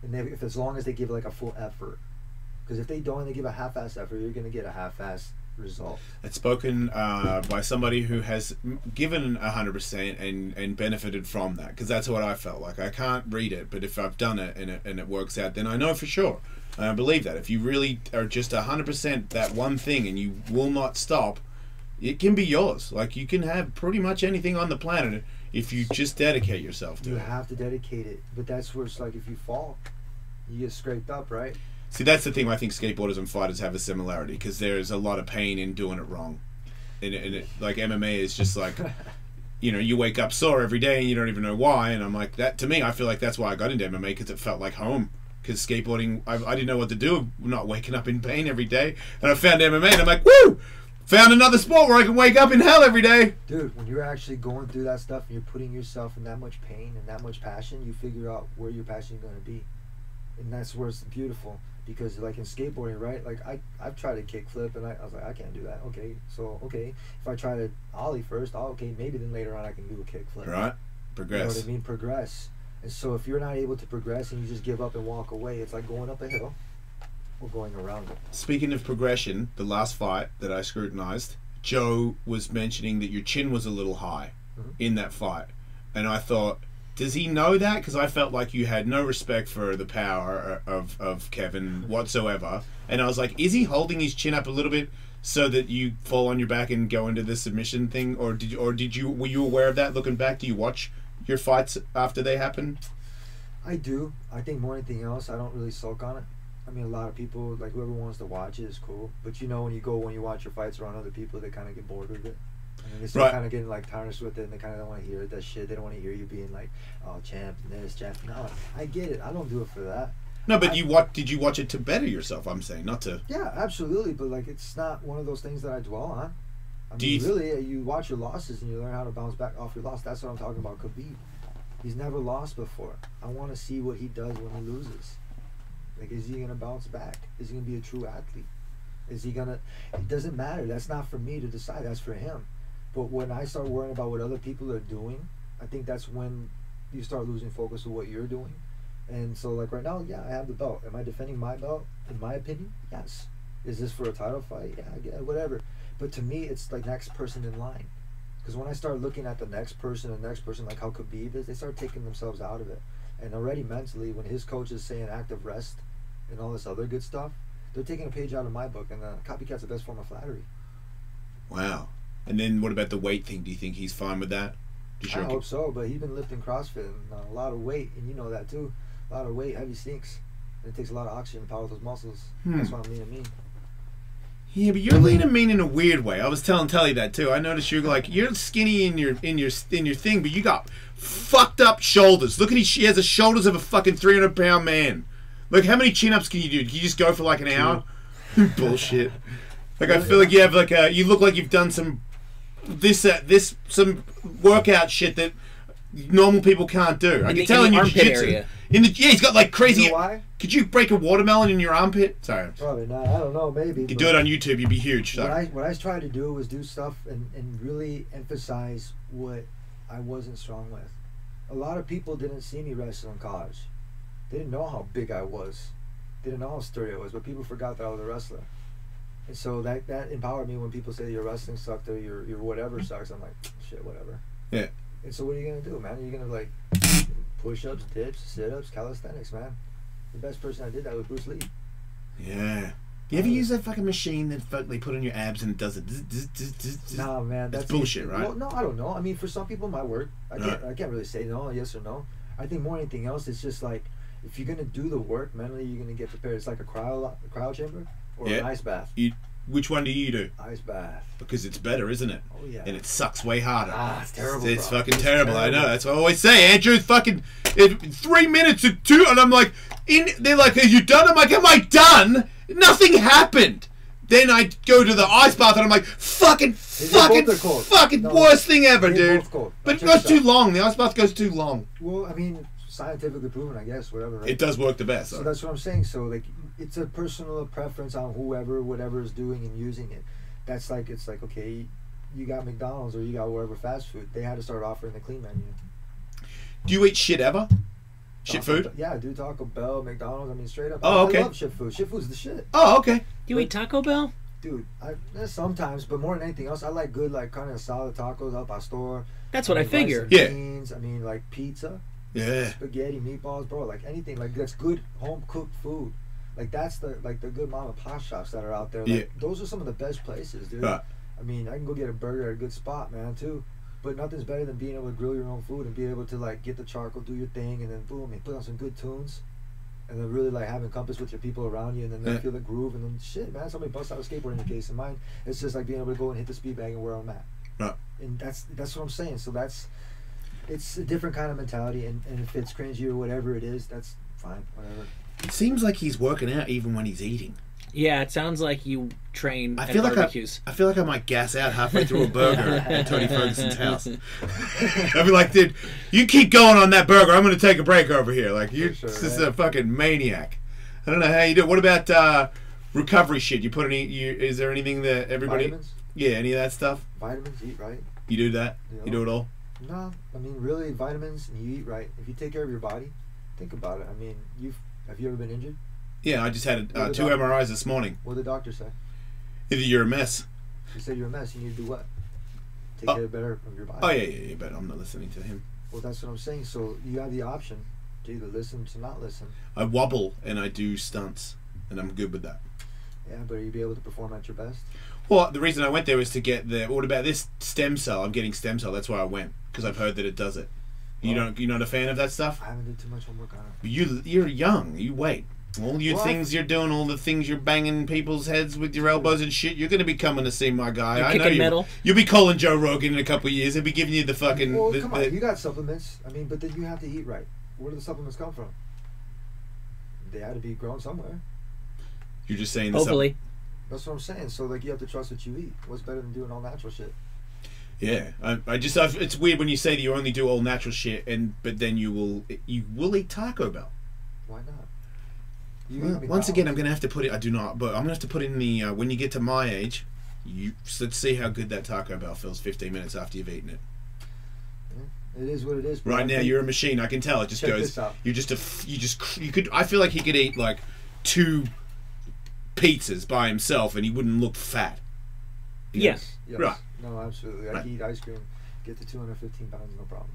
and if as long as they give like a full effort. Because if they don't and they give a half-ass effort, you're gonna get a half-ass result. It's spoken by somebody who has given 100% and benefited from that, because that's what I felt like. I can't read it, but if I've done it and it works out, then I know for sure. And I believe that if you really are just 100% that one thing and you will not stop, it can be yours. Like you can have pretty much anything on the planet if you just dedicate yourself to You it. have to dedicate it, but that's where it's like if you fall, you get scraped up, right? See, that's the thing. I think skateboarders and fighters have a similarity, because there's a lot of pain in doing it wrong. And like MMA is just like, you know, you wake up sore every day and you don't even know why. And I'm like, that to me, I feel like that's why I got into MMA, because it felt like home. Because skateboarding, I didn't know what to do, not waking up in pain every day. And I found MMA and I'm like, woo! Found another sport where I can wake up in hell every day. Dude, when you're actually going through that stuff and you're putting yourself in that much pain and that much passion, you figure out where your passion is going to be. And that's where it's beautiful. Because like in skateboarding, right? Like I've tried a kickflip and I was like, I can't do that. Okay, so if I try to ollie first, okay, maybe then later on I can do a kickflip. Right? You know Progress. what I mean? Progress. And so if you're not able to progress and you just give up and walk away, it's like going up a hill or going around it. Speaking of progression, the last fight that I scrutinized, Joe was mentioning that your chin was a little high in that fight. And I thought, does he know that? Because I felt like you had no respect for the power of Kevin whatsoever. And I was like, is he holding his chin up a little bit so that you fall on your back and go into the submission thing? Or were you aware of that looking back? Do you watch your fights after they happen? I do. I think more than anything else, I don't really sulk on it. I mean, a lot of people, like whoever wants to watch it is cool. But you know, when you watch your fights around other people, they kind of get bored with it. I mean, they start kind of getting like tarnished with it, and they kind of don't want to hear that shit. They don't want to hear you being like, "Oh, champ, this, champ." No, I get it. I don't do it for that. No, but did you watch it to better yourself? I'm saying, not to. Yeah, absolutely. But like, it's not one of those things that I dwell on. I Do mean, you really, you watch your losses and you learn how to bounce back off your loss. That's what I'm talking about. Khabib, he's never lost before. I want to see what he does when he loses. Like, is he gonna bounce back? Is he gonna be a true athlete? Is he gonna? It doesn't matter. That's not for me to decide. That's for him. But when I start worrying about what other people are doing, I think that's when you start losing focus of what you're doing. And so, like right now, yeah, I have the belt. Am I defending my belt? In my opinion, yes. Is this for a title fight? Yeah, whatever. But to me, it's like next person in line. Because when I start looking at the next person, like how Khabib is, they start taking themselves out of it. And already mentally, when his coach is saying active rest and all this other good stuff, they're taking a page out of my book. And copycat's the best form of flattery. Wow. And then what about the weight thing? Do you think he's fine with that? I hope so, but he's been lifting CrossFit and a lot of weight, and you know that too. A lot of weight, heavy stinks. And it takes a lot of oxygen to power those muscles. That's why I'm lean and mean. Yeah, but you're lean and mean in a weird way. I was telling Telly that too. I noticed you're skinny in your thing, but you got fucked up shoulders. Look at he has the shoulders of a fucking 300-pound man. Look, how many chin-ups can you do? Can you just go for like an hour? Bullshit. Like I feel like you have like you look like you've done some some workout shit that normal people can't do. I can tell in your jiu-jitsu. He's got like crazy. You know why? Could you break a watermelon in your armpit? Sorry. Probably not. I don't know. Maybe. You could do it on YouTube. You'd be huge. What I tried to do was do stuff and really emphasize what I wasn't strong with. A lot of people didn't see me wrestle in college. They didn't know how big I was. They didn't know how sturdy I was. But people forgot that I was a wrestler. And so that empowered me when people say your wrestling sucked or your whatever sucks. I'm like, shit, whatever. Yeah. And so what are you gonna do, man? Are you gonna like push-ups, dips, sit-ups, calisthenics, man. The best person I did that was Bruce Lee. Yeah. You ever use that fucking machine that they put on your abs and it does it? Nah, man, that's bullshit, right? Well, no, I don't know. I mean, for some people, it might work. I can't really say no, yes or no. I think more than anything else, it's just like if you're gonna do the work mentally, you're gonna get prepared. It's like a cryo chamber or an ice bath. Which one do you do? Ice bath. Because it's better, isn't it? Oh yeah. And it sucks way harder. Ah, it's terrible. It's fucking terrible. I know. That's what I always say. Andrew, fucking 3 minutes or 2, and I'm like, they're like, "Are you done?" I'm like, "Am I done? Nothing happened." Then I go to the ice bath and I'm like, fucking no, worst thing ever, dude. But it goes too long. The ice bath goes too long. Well, I mean, scientifically proven, I guess, whatever. Right? It does work the best. So that's what I'm saying. So like, it's a personal preference on whatever is doing and using it. That's like, it's like, okay, you got McDonald's or you got wherever fast food. They had to start offering the clean menu. Do you eat shit ever? Shit food? Yeah, I do. Taco Bell, McDonald's. I mean, straight up. Oh, okay. I love shit food. Shit food's the shit. Oh, okay. You eat Taco Bell? Dude, sometimes, but more than anything else, I like good, like kind of solid tacos al pastor. That's what I figured. Yeah. Beans, I mean, like pizza. Yeah. Spaghetti, meatballs, bro. Like anything, like that's good home cooked food. Like that's the good mom and pop shops that are out there. Like, yeah. Those are some of the best places, dude. Right. I mean, I can go get a burger at a good spot, man, too. But nothing's better than being able to grill your own food and be able to like get the charcoal, do your thing, and then boom, and put on some good tunes, and then really like having compass with your people around you, and then they feel the groove, and then shit, man. Somebody busts out a skateboard in your case. In mine, it's just like being able to go and hit the speed bag and where I'm at. Right. And that's what I'm saying. So it's a different kind of mentality, and if it's cringy or whatever it is, that's fine, whatever. It seems like he's working out even when he's eating. Yeah, it sounds like you train at barbecues. I feel like I might gas out halfway through a burger at Tony Ferguson's house. I'd be like, dude, you keep going on that burger. I'm going to take a break over here. Like, you're just a fucking maniac. I don't know how you do it. What about recovery shit? You put is there anything that everybody... Vitamins? Yeah, any of that stuff? Vitamins, eat right. You do that? You do it all? No, I mean, really, vitamins, and you eat right. If you take care of your body, think about it. I mean, have you ever been injured? Yeah, I just had 2 MRIs this morning. What did the doctor say? Either you're a mess. He said you're a mess. You need to do what? Take care better of your body. Oh, yeah, but I'm not listening to him. Well, that's what I'm saying. So you have the option to either listen to not listen. I wobble and I do stunts, and I'm good with that. Yeah, but are you be able to perform at your best? Well, the reason I went there was to get what about this stem cell? I'm getting stem cell. That's why I went, because I've heard that it does it. You're not a fan of that stuff? I haven't did too much homework on it. You're young. You wait. All your things you're doing, all the things you're banging people's heads with your elbows and shit, you're going to be coming to see my guy. You're I know kicking metal. You'll be calling Joe Rogan in a couple of years. He'll be giving you the fucking... Well, come on. You got supplements. I mean, but then you have to eat right. Where do the supplements come from? They had to be grown somewhere. You're just saying... Hopefully. That's what I'm saying. So, like, you have to trust what you eat. What's better than doing all natural shit? Yeah, it's weird when you say that you only do all natural shit, but then you will eat Taco Bell. Why not? Once again, I'm gonna have to put it. I do not, but I'm gonna have to put it in the when you get to my age. Let's see how good that Taco Bell feels 15 minutes after you've eaten it. It is what it is. Right now, you're a machine. I can tell. It just goes. You could. I feel like he could eat like 2 pizzas by himself, and he wouldn't look fat. Yes. Right. No, absolutely. I can eat ice cream, get to 215 pounds, no problem.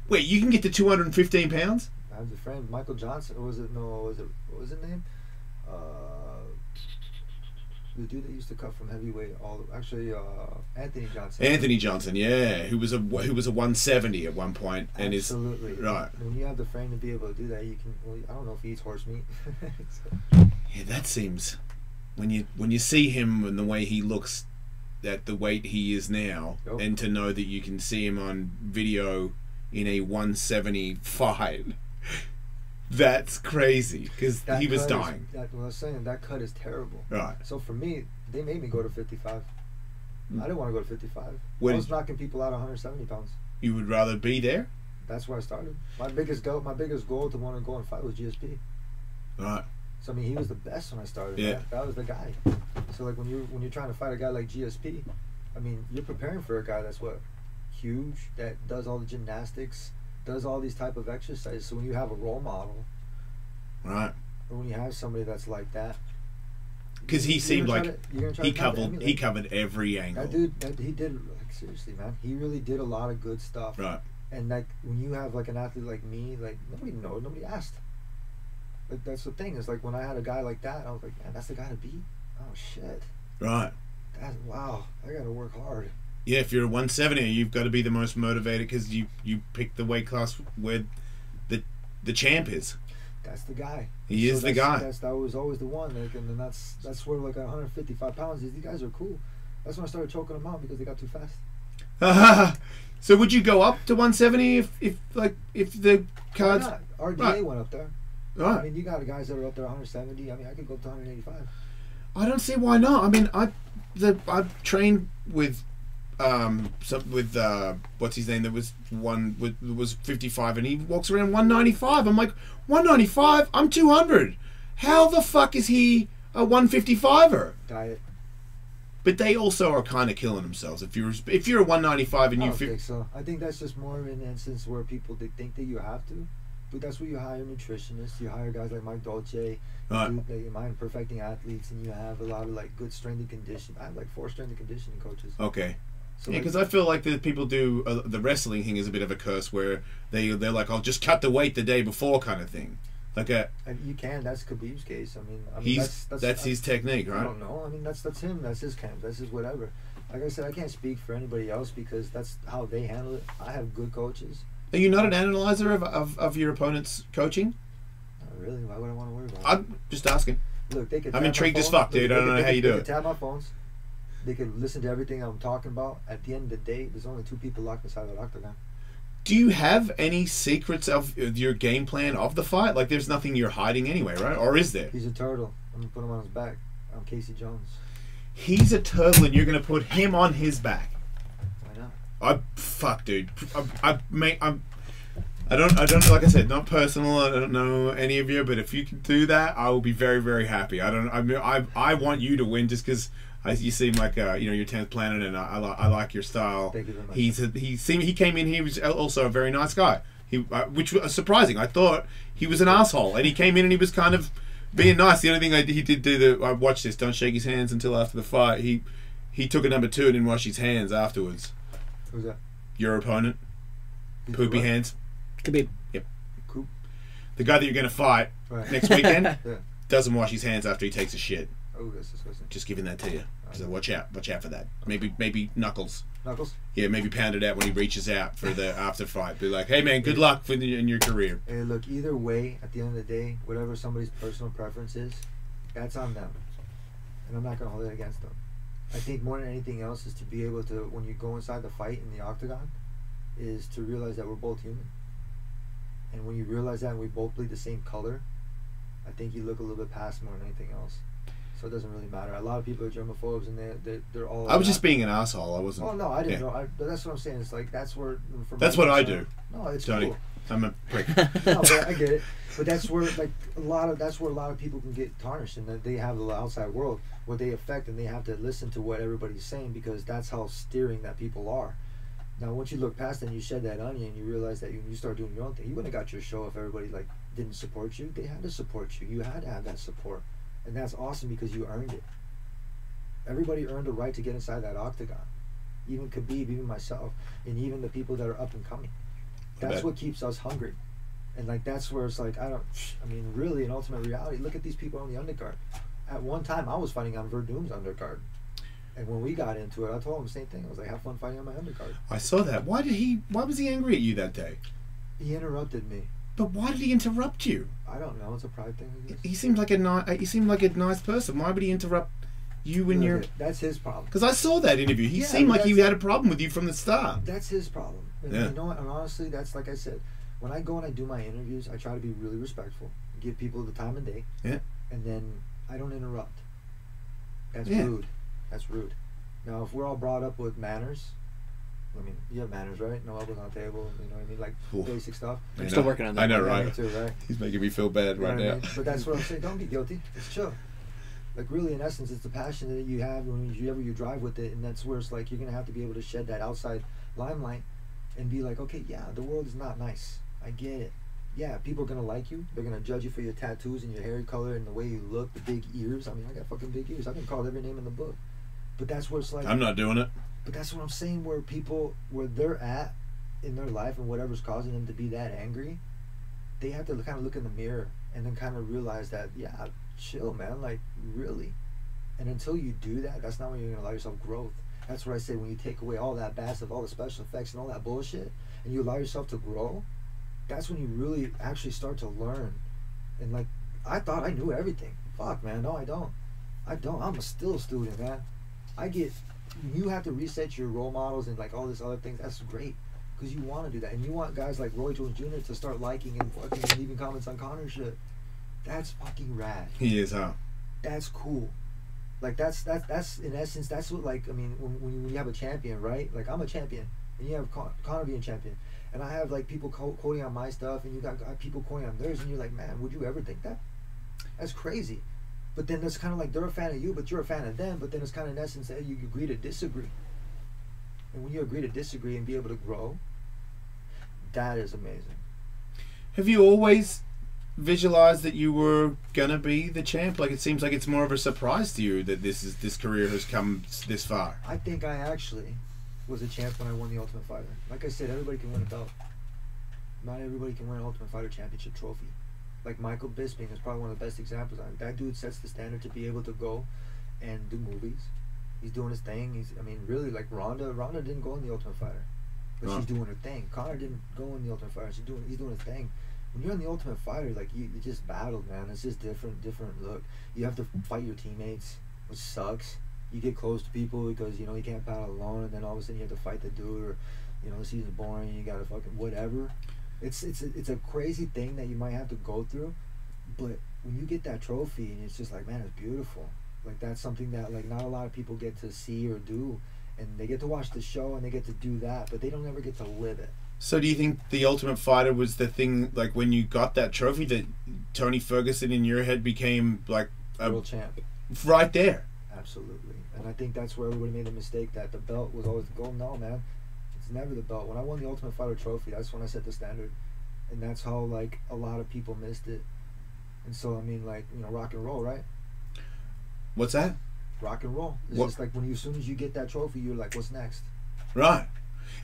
Wait, you can get to 215 pounds? I have a friend, Michael Johnson, or what was his name? The dude that used to cut from heavyweight Anthony Johnson. Anthony Johnson, yeah, who was a 170 at one point, and absolutely. Right. When you have the frame to be able to do that, you can. Well, I don't know if he eats horse meat. Yeah, that seems. When you see him and the way he looks at the weight he is now, and to know that you can see him on video in a 175, that's crazy, because he was dying. What I was saying, that cut is terrible. Right. So for me, they made me go to 55. I didn't want to go to 55. I was knocking people out 170 pounds. You would rather be there? That's where I started. My biggest goal to want to go and fight was GSP. Right. So I mean, he was the best when I started. Yeah. That was the guy. So like when you're trying to fight a guy like GSP, I mean, you're preparing for a guy that's huge, that does all the gymnastics, does all these type of exercises. So when you have a role model, right, or when you have somebody that's like that, because he seemed like he covered every angle. That dude, he did, like, seriously, man. He really did a lot of good stuff. Right. And like when you have like an athlete like me, like nobody knows, nobody asked. Like that's the thing. Is like when I had a guy like that, I was like, man, that's the guy to beat. Oh shit. Right. That's wow. I gotta work hard. Yeah, if you're a 170, you've got to be the most motivated because you pick the weight class where the champ is. That's the guy. He is the guy. That was always the one. Like, and then that's where like 155 pounds. These guys are cool. That's when I started choking them out because they got too fast. So would you go up to 170 if the cards? Why not? RDA Right. went up there. Right. I mean, you got guys that are up there 170. I mean, I could go to 185. I don't see why not. I mean, I've trained with what's his name? That was 55, and he walks around 195. I'm like 195. I'm 200. How the fuck is he a 155er? Diet. But they also are kind of killing themselves. If you're a 195 and I you don't think so. I think that's just more of an instance where people they think that you have to. But that's where you hire nutritionists. You hire guys like Mike Dolce. Right. You mind perfecting athletes, and you have a lot of like good strength and conditioning. I have like 4 strength and conditioning coaches. Okay. So Yeah, like, because I feel like the people do the wrestling thing is a bit of a curse where they're like, I'll just cut the weight the day before kind of thing. Like you can. That's Khabib's case. I mean that's his technique, I right? don't know. I mean, that's him. That's his camp. That's his whatever. Like I said, I can't speak for anybody else because that's how they handle it. I have good coaches. Are you not an analyzer of your opponent's coaching? Not really. Why would I want to worry about it? I'm just asking. Look, they could. I'm tap my intrigued as phone. fuck, dude. I don't know how you do They it. could tap my phones. They could listen to everything I'm talking about. At the end of the day, there's only 2 people locked inside that octagon. Do you have any secrets of your game plan of the fight? Like, there's nothing you're hiding anyway, right? Or is there? He's a turtle. I'm gonna put him on his back. I'm Casey Jones. He's a turtle, and you're gonna put him on his back. Why not? Fuck, dude. I don't. Like I said, not personal. I don't know any of you, but if you can do that, I will be very, very happy. I want you to win just because you seem like your 10th planet, and I like your style. Thank you very much. He came in. He was also a very nice guy. Which was surprising. I thought he was an asshole, and he came in and he was kind of being nice. The only thing he did do I watched this. Don't shake his hands until after the fight. He took a number 2 and didn't wash his hands afterwards. Who's that? Your opponent, poopy hands. Khabib. Yep. Cool. The guy that you're going to fight Right. next weekend Yeah. doesn't wash his hands after he takes a shit. Oh, that's disgusting. Just giving that to you. So watch out for that. Maybe Knuckles. Knuckles. Yeah, maybe pound it out when he reaches out for the after fight. Be like, hey man, good luck in your career. Hey, look. Either way, at the end of the day, whatever somebody's personal preference is, that's on them, and I'm not gonna hold it against them. I think more than anything else is to be able to, when you go inside the fight in the octagon, is to realize that we're both human. And when you realize that and we both bleed the same color, I think you look a little bit past more than anything else. So it doesn't really matter. A lot of people are germaphobes, and they're all. I was just being an asshole. I wasn't. Oh no, I didn't yeah. know. But that's what I'm saying. It's like that's where. That's what I do. No, it's Tony. cool. I'm a prick. No, but I get it. But that's where that's where a lot of people can get tarnished, and that they have the outside world what they affect, and they have to listen to what everybody's saying because that's how steering that people are. Now, once you look past it and you shed that onion, you realize that you start doing your own thing. You wouldn't have got your show if everybody didn't support you. They had to support you. You had to have that support, and that's awesome because you earned it. Everybody earned the right to get inside that octagon. Even Khabib, even myself, and even the people that are up and coming. That's what keeps us hungry. And that's where it's like, really in ultimate reality, look at these people on the undercard. At one time I was fighting on Verdum's undercard. And when we got into it, I told him the same thing. I was like, have fun fighting on my undercard. I saw that. Why was he angry at you that day? He interrupted me. But why did he interrupt you? I don't know, it's a pride thing, I guess. He seemed like a nice person. Why would he interrupt you and your... That's his problem. Because I saw that interview. He seemed like he had a problem with you from the start. That's his problem. And Yeah. you know what? And honestly, that's like I said, when I go and I do my interviews, I try to be really respectful, give people the time of day, Yeah. and then I don't interrupt. That's Yeah. rude. That's rude. Now, if we're all brought up with manners, I mean, you have manners, right? No elbows on the table, you know what I mean? Like Oof. basic stuff. I'm still working on that. I know, Yeah, right? me too, right? He's making me feel bad You know right what I now. mean? But that's what I'm saying. Don't be guilty. It's chill. Like really, in essence, it's the passion that you have whenever you drive with it, and that's where it's like you're gonna have to be able to shed that outside limelight and be like, okay, yeah, the world is not nice. I get it. Yeah, people are gonna like you. They're gonna judge you for your tattoos and your hair color and the way you look, the big ears. I mean, I got fucking big ears. I've been called every name in the book. But that's where it's like. I'm not doing it. But that's what I'm saying. Where they're at, in their life and whatever's causing them to be that angry, they have to kind of look in the mirror and then kind of realize that, yeah, chill, man, like, really. And until you do that, that's not when you're going to allow yourself growth. That's what I say, when you take away all that bad stuff, all the special effects and all that bullshit, and you allow yourself to grow, that's when you really actually start to learn. And like, I thought I knew everything. Fuck, man, no, I don't. I'm still a student, man. You have to reset your role models and like all this other things. That's great, because you want to do that, and you want guys like Roy Jones Jr. to start liking and fucking leaving comments on Connor shit. That's fucking rad. He is, huh? That's cool. Like that's in essence, that's what, like, I mean, when you have a champion, right? Like, I'm a champion, and you have Connor being champion, and I have like people quoting on my stuff, and you got people quoting on theirs, and you're like, man, would you ever think that? That's crazy. But then it's kind of like they're a fan of you, but you're a fan of them. But then it's kind of in essence that you agree to disagree. And when you agree to disagree and be able to grow, that is amazing. Have you always visualized that you were gonna be the champ? Like, it seems like it's more of a surprise to you that this career has come this far. I think I actually was a champ when I won the Ultimate Fighter. Like I said, everybody can win a belt. Not everybody can win an Ultimate Fighter championship trophy. Like Michael Bisping is probably one of the best examples. That dude sets the standard to be able to go and do movies. He's doing his thing. I mean, really, like Ronda didn't go in the Ultimate Fighter, but she's doing her thing. Connor didn't go in the Ultimate Fighter. He's doing his thing. When you're in the Ultimate Fighter, like you just battled, man. It's just different look. You have to fight your teammates, which sucks. You get close to people because you can't battle alone, and then all of a sudden you have to fight the dude, or the season's boring. You gotta fucking whatever. It's a crazy thing that you might have to go through, but when you get that trophy, and it's just like, man, it's beautiful. Like, that's something that like not a lot of people get to see or do, and they get to watch the show and they get to do that, but they don't ever get to live it. So do you think the Ultimate Fighter was the thing, like when you got that trophy, that Tony Ferguson in your head became like a world champ? Right there. Absolutely. And I think that's where everybody made the mistake that the belt was always the goal. No, man. It's never the belt. When I won the Ultimate Fighter trophy, that's when I set the standard. And that's how, like, a lot of people missed it. And so, I mean, like, rock and roll, right? What's that? Rock and roll. It's just like as soon as you get that trophy, you're like, what's next? Right.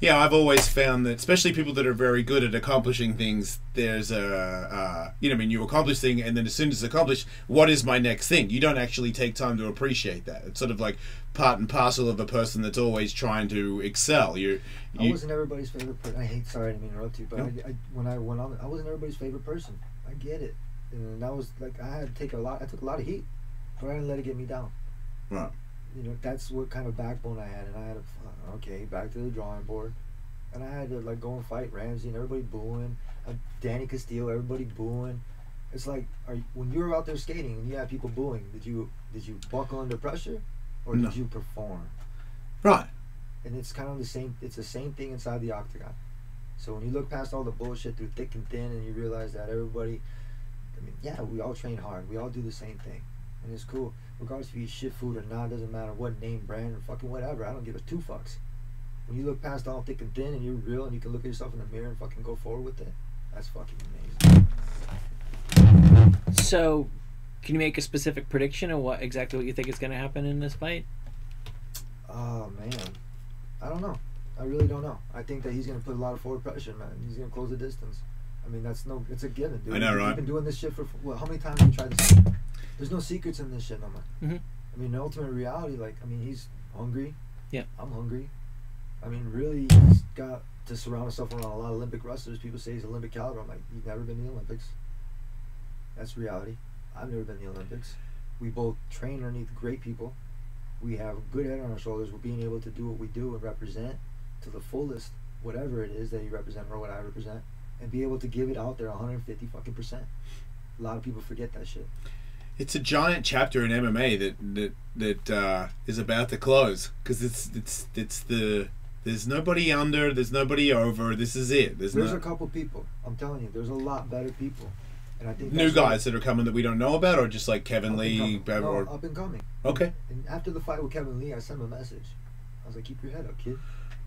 Yeah, I've always found that, especially people that are very good at accomplishing things, there's you accomplish thing, and then as soon as it's accomplished, what is my next thing? You don't actually take time to appreciate that. It's sort of like part and parcel of a person that's always trying to excel. I wasn't everybody's favorite person. Sorry, I didn't mean to interrupt you, but no. When I went on, I wasn't everybody's favorite person. I get it, and that was like I took a lot of heat, but I didn't let it get me down. Right. That's what kind of backbone I had, and I had back to the drawing board, and I had to like go and fight Ramsey and everybody booing, Danny Castillo, everybody booing. It's like, when you're out there skating and you have people booing, did you buckle under pressure, or did you perform? Right. And it's kind of the same. It's the same thing inside the octagon. So when you look past all the bullshit through thick and thin, and you realize that everybody, we all train hard, we all do the same thing, and it's cool. Regardless if you eat shit food or not, doesn't matter what name, brand, or fucking whatever. I don't give a two fucks. When you look past all thick and thin and you're real and you can look at yourself in the mirror and fucking go forward with it, that's fucking amazing. So, can you make a specific prediction of what you think is going to happen in this fight? Oh, man. I don't know. I really don't know. I think that he's going to put a lot of forward pressure, man. He's going to close the distance. I mean, it's a given, dude. I know, right? We've been doing this shit for, how many times have we tried this? There's no secrets in this shit no more. Mm-hmm. I mean, the ultimate reality, he's hungry. Yeah. I'm hungry. I mean, really, he's got to surround himself around a lot of Olympic wrestlers. People say he's Olympic caliber. I'm like, you've never been in the Olympics. That's reality. I've never been in the Olympics. We both train underneath great people. We have a good head on our shoulders. We're being able to do what we do and represent to the fullest, whatever it is that you represent or what I represent, and be able to give it out there 150 fucking %. A lot of people forget that shit. It's a giant chapter in MMA that is about to close, because there's nobody under, there's nobody over. This is it. There's a couple people. I'm telling you, there's a lot better people, and I think new guys that are coming that we don't know about, or just like Kevin Lee. No, up and coming. Okay. And after the fight with Kevin Lee, I sent him a message. I was like, keep your head up, kid.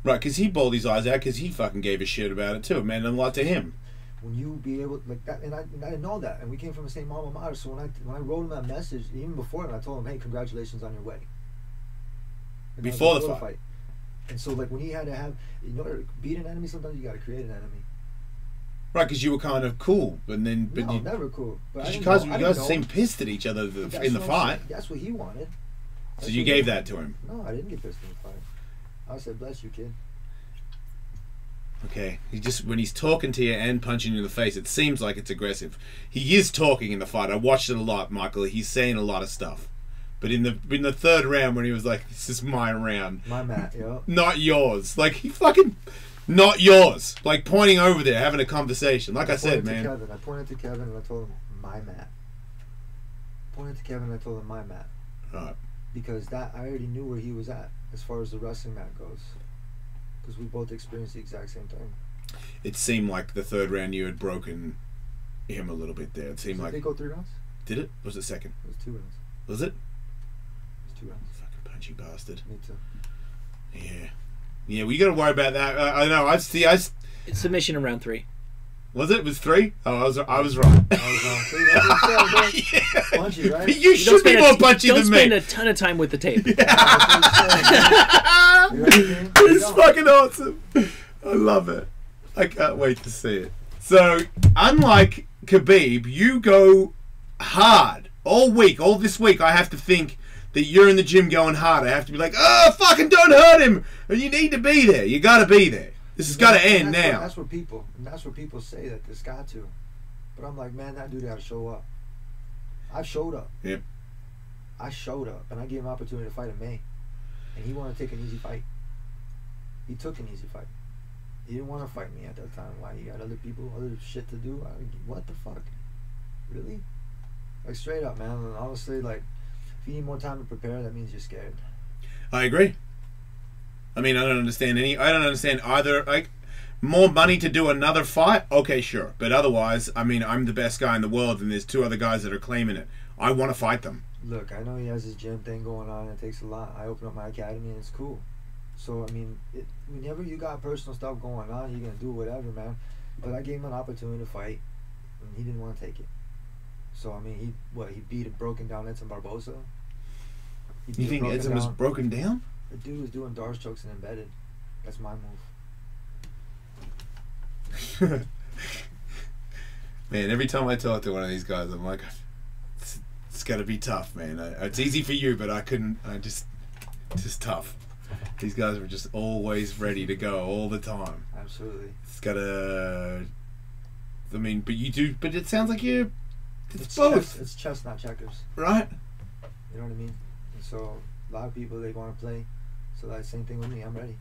Right, because he bawled his eyes out because he fucking gave a shit about it too. It meant a lot to him. When you be able like that, and I didn't know that, and we came from the same alma mater. So when I wrote him that message, even before, and I told him, hey, congratulations on your wedding. Before the fight. And so like when he had to have, in order to beat an enemy, sometimes you got to create an enemy. Right, because you were kind of cool, but then No, you never cool. But I you didn't guys, know- I you didn't guys know. seemed pissed at each other That's in the what I'm fight. saying. That's what he wanted. So That's you what gave he- that to him. No, I didn't get pissed in the fight. I said, bless you, kid. Okay, he just when he's talking to you and punching you in the face, it seems like it's aggressive. He is talking in the fight. I watched it a lot, Michael. He's saying a lot of stuff. But in the third round, when he was like, "This is my round, My mat, yo. not yours," like he fucking, not yours, like pointing over there, having a conversation. Like I said, man. I pointed to Kevin and I told him, my mat. Pointed to Kevin and I told him, my mat. Right. Because that I already knew where he was at as far as the wrestling mat goes. Because we both experienced the exact same thing. It seemed like the third round you had broken him a little bit there. It seemed Did like they go 3 rounds? did it? Was it second? It was 2 rounds. Was it? It was 2 rounds. Fucking punchy bastard. Me too. Yeah. Yeah, we got to worry about that. I know. Submission in round 3. Was it? It was 3? Oh, I was wrong. I was wrong. See, that's what I'm saying, bro. Yeah. Punchy, right? You should be more punchy Don't than me. spend a ton of time with the tape. That's what I'm saying. You ready? It's fucking awesome. I love it. I can't wait to see it. So, unlike Khabib, you go hard all week. All this week, I have to think that you're in the gym going hard. I have to be like, oh, fucking don't hurt him. And you need to be there. You got to be there. This has got to end now. That's what people say that this got to. But I'm like, man, that dude got to show up. I showed up. Yep. I showed up, and I gave him an opportunity to fight in May, and he wanted to take an easy fight. He took an easy fight. He didn't want to fight me at that time. Why? You got other people, other shit to do. What the fuck? Really? Like straight up, man. And honestly, like, if you need more time to prepare, that means you're scared. I agree. I mean, I don't understand either. Like, more money to do another fight? Okay, sure. But otherwise, I mean, I'm the best guy in the world, and there's 2 other guys that are claiming it. I want to fight them. Look, I know he has his gym thing going on. It takes a lot. I open up my academy, and it's cool. So, I mean, whenever you got personal stuff going on, you're going to do whatever, man. But I gave him an opportunity to fight, and he didn't want to take it. So, I mean, he beat a broken down Edson Barboza. You think Edson was broken down? The dude was doing Darce chokes and embedded. That's my move. Man, every time I talk to one of these guys, I'm like, it's got to be tough, man. It's easy for you, but I couldn't. It's just tough. These guys were just always ready to go all the time. Absolutely. It's got to. I mean, but you do. But it sounds like you. It's both. It's chess, not checkers. Right. You know what I mean? And so a lot of people, they want to play. So that's the same thing with me. I'm ready.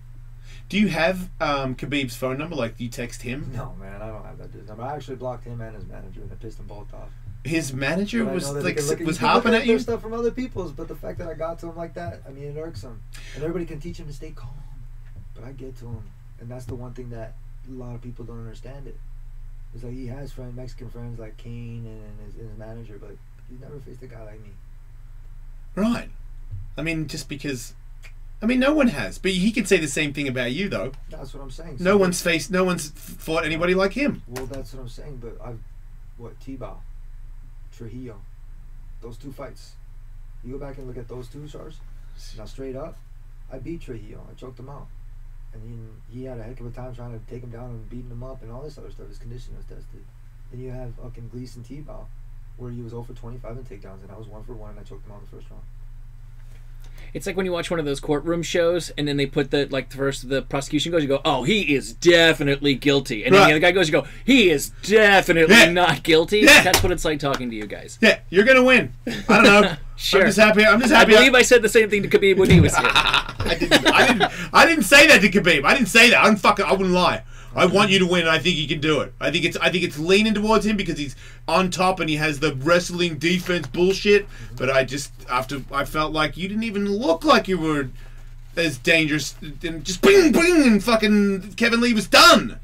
Do you have Khabib's phone number? Like, do you text him? No, man, I don't have that dude's number. I actually blocked him and his manager, and I pissed them both off. His manager But I was know that like they can look was you can look hopping at you. stuff from other people's, but the fact that I got to him like that, I mean, it irks him. And everybody can teach him to stay calm, but I get to him, and that's the one thing that a lot of people don't understand. It's like he has Mexican friends like Kane and his manager, but he's never faced a guy like me. Right. I mean, just because. I mean, no one has, but he could say the same thing about you, though. That's what I'm saying. No one's fought anybody like him. Well, that's what I'm saying. But T-Bow, Trujillo, those 2 fights. You go back and look at those 2 stars. Now, straight up, I beat Trujillo. I choked him out, and he had a heck of a time trying to take him down and beating him up and all this other stuff. His conditioning was tested. Then you have fucking Gleason T-Bow, where he was 0 for 25 in takedowns, and I was 1 for 1, and I choked him out in the first round. It's like when you watch one of those courtroom shows, and then they put the prosecution goes, you go, oh, he is definitely guilty, and then the other guy goes, you go, he is definitely not guilty. Yeah. That's what it's like talking to you guys. Yeah, you're gonna win. I don't know. Sure. I'm just happy. I believe I said the same thing to Khabib when he was here. I didn't say that to Khabib. I didn't say that. I wouldn't lie. I want you to win, and I think he can do it. I think it's leaning towards him because he's on top and he has the wrestling defense bullshit. But I felt like you didn't even look like you were as dangerous. And just bing, bing, and fucking Kevin Lee was done.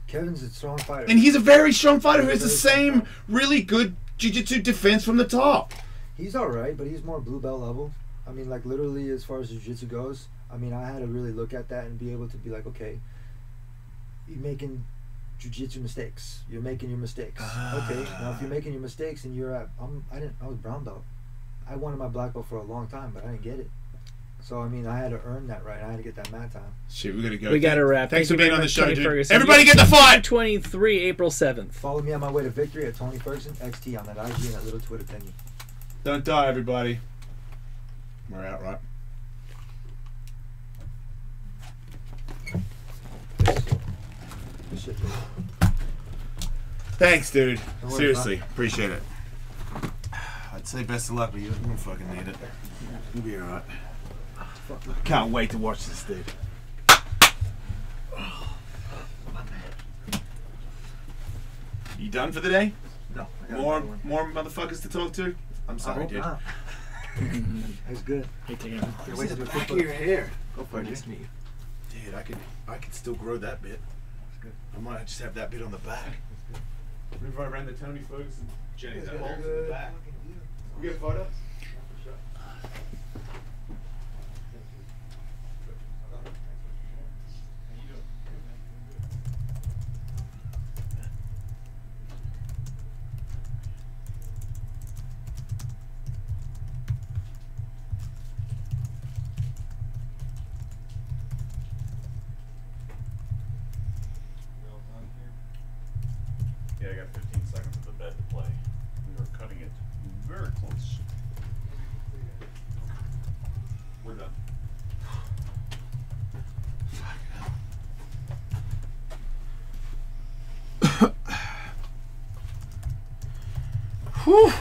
Kevin's a strong fighter. And he's a very strong fighter who has the same really good jiu-jitsu defense from the top. He's all right, but he's more blue belt level. I mean, like, literally, as far as jiu-jitsu goes, I mean, I had to really look at that and be able to be like, okay, you're making jiu-jitsu mistakes. You're making your mistakes. Okay, now if you're making your mistakes and you're at, I was brown belt. I wanted my black belt for a long time, but I didn't get it. So I mean, I had to earn that right. I had to get that mat time. Shit, we gotta go. We got to wrap. Thanks Thank for you being very on the much, show, Tony dude. Ferguson. Everybody get the fight. 23, April 7th. Follow me on my way to victory at Tony Ferguson XT on that IG and that little Twitter thingy. Don't die, everybody. We're out, right? This shit, dude. Thanks, dude. No worries, Seriously, appreciate it. I'd say best of luck, but you don't fucking need it. You'll be alright. Can't wait to watch this, dude. You done for the day? No. I got More another one. motherfuckers to talk to? I'm I sorry, hope dude. not. That's good. Hey, take it. Can't wait to do a Back quick of your hair. Go for it, Nice to meet you. Dude, I could still grow that bit. good. I might just have that bit on the back. Remember I ran the Tony Ferguson Jenny's that holes in the back. We get a photo? Yeah, I got 15 seconds of the bed to play. We are cutting it very close. We're done. Whew.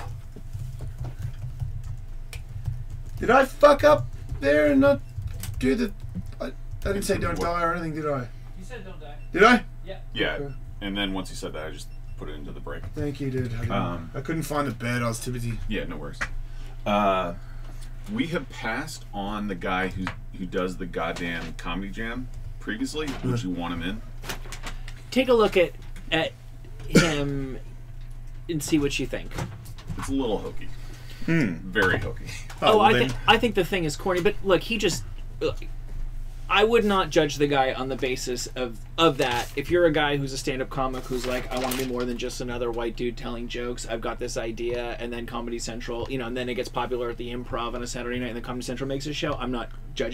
Did I fuck up there and not do the... I didn't say don't die or anything, did I? You said don't die. Did I? Yeah, Okay. and then once you said that, I just put it into the break. Thank you, dude. I couldn't find the bed. I was too busy. Yeah, no worries. We have passed on the guy who does the goddamn comedy jam previously. Would you want him in? Take a look at him and see what you think. It's a little hokey. Very hokey. Oh, well then. I think the thing is corny, but look, he just. I would not judge the guy on the basis of that. If you're a guy who's a stand-up comic who's like, I want to be more than just another white dude telling jokes, I've got this idea, and then Comedy Central, and then it gets popular at the Improv on a Saturday night, and then Comedy Central makes a show, I'm not judging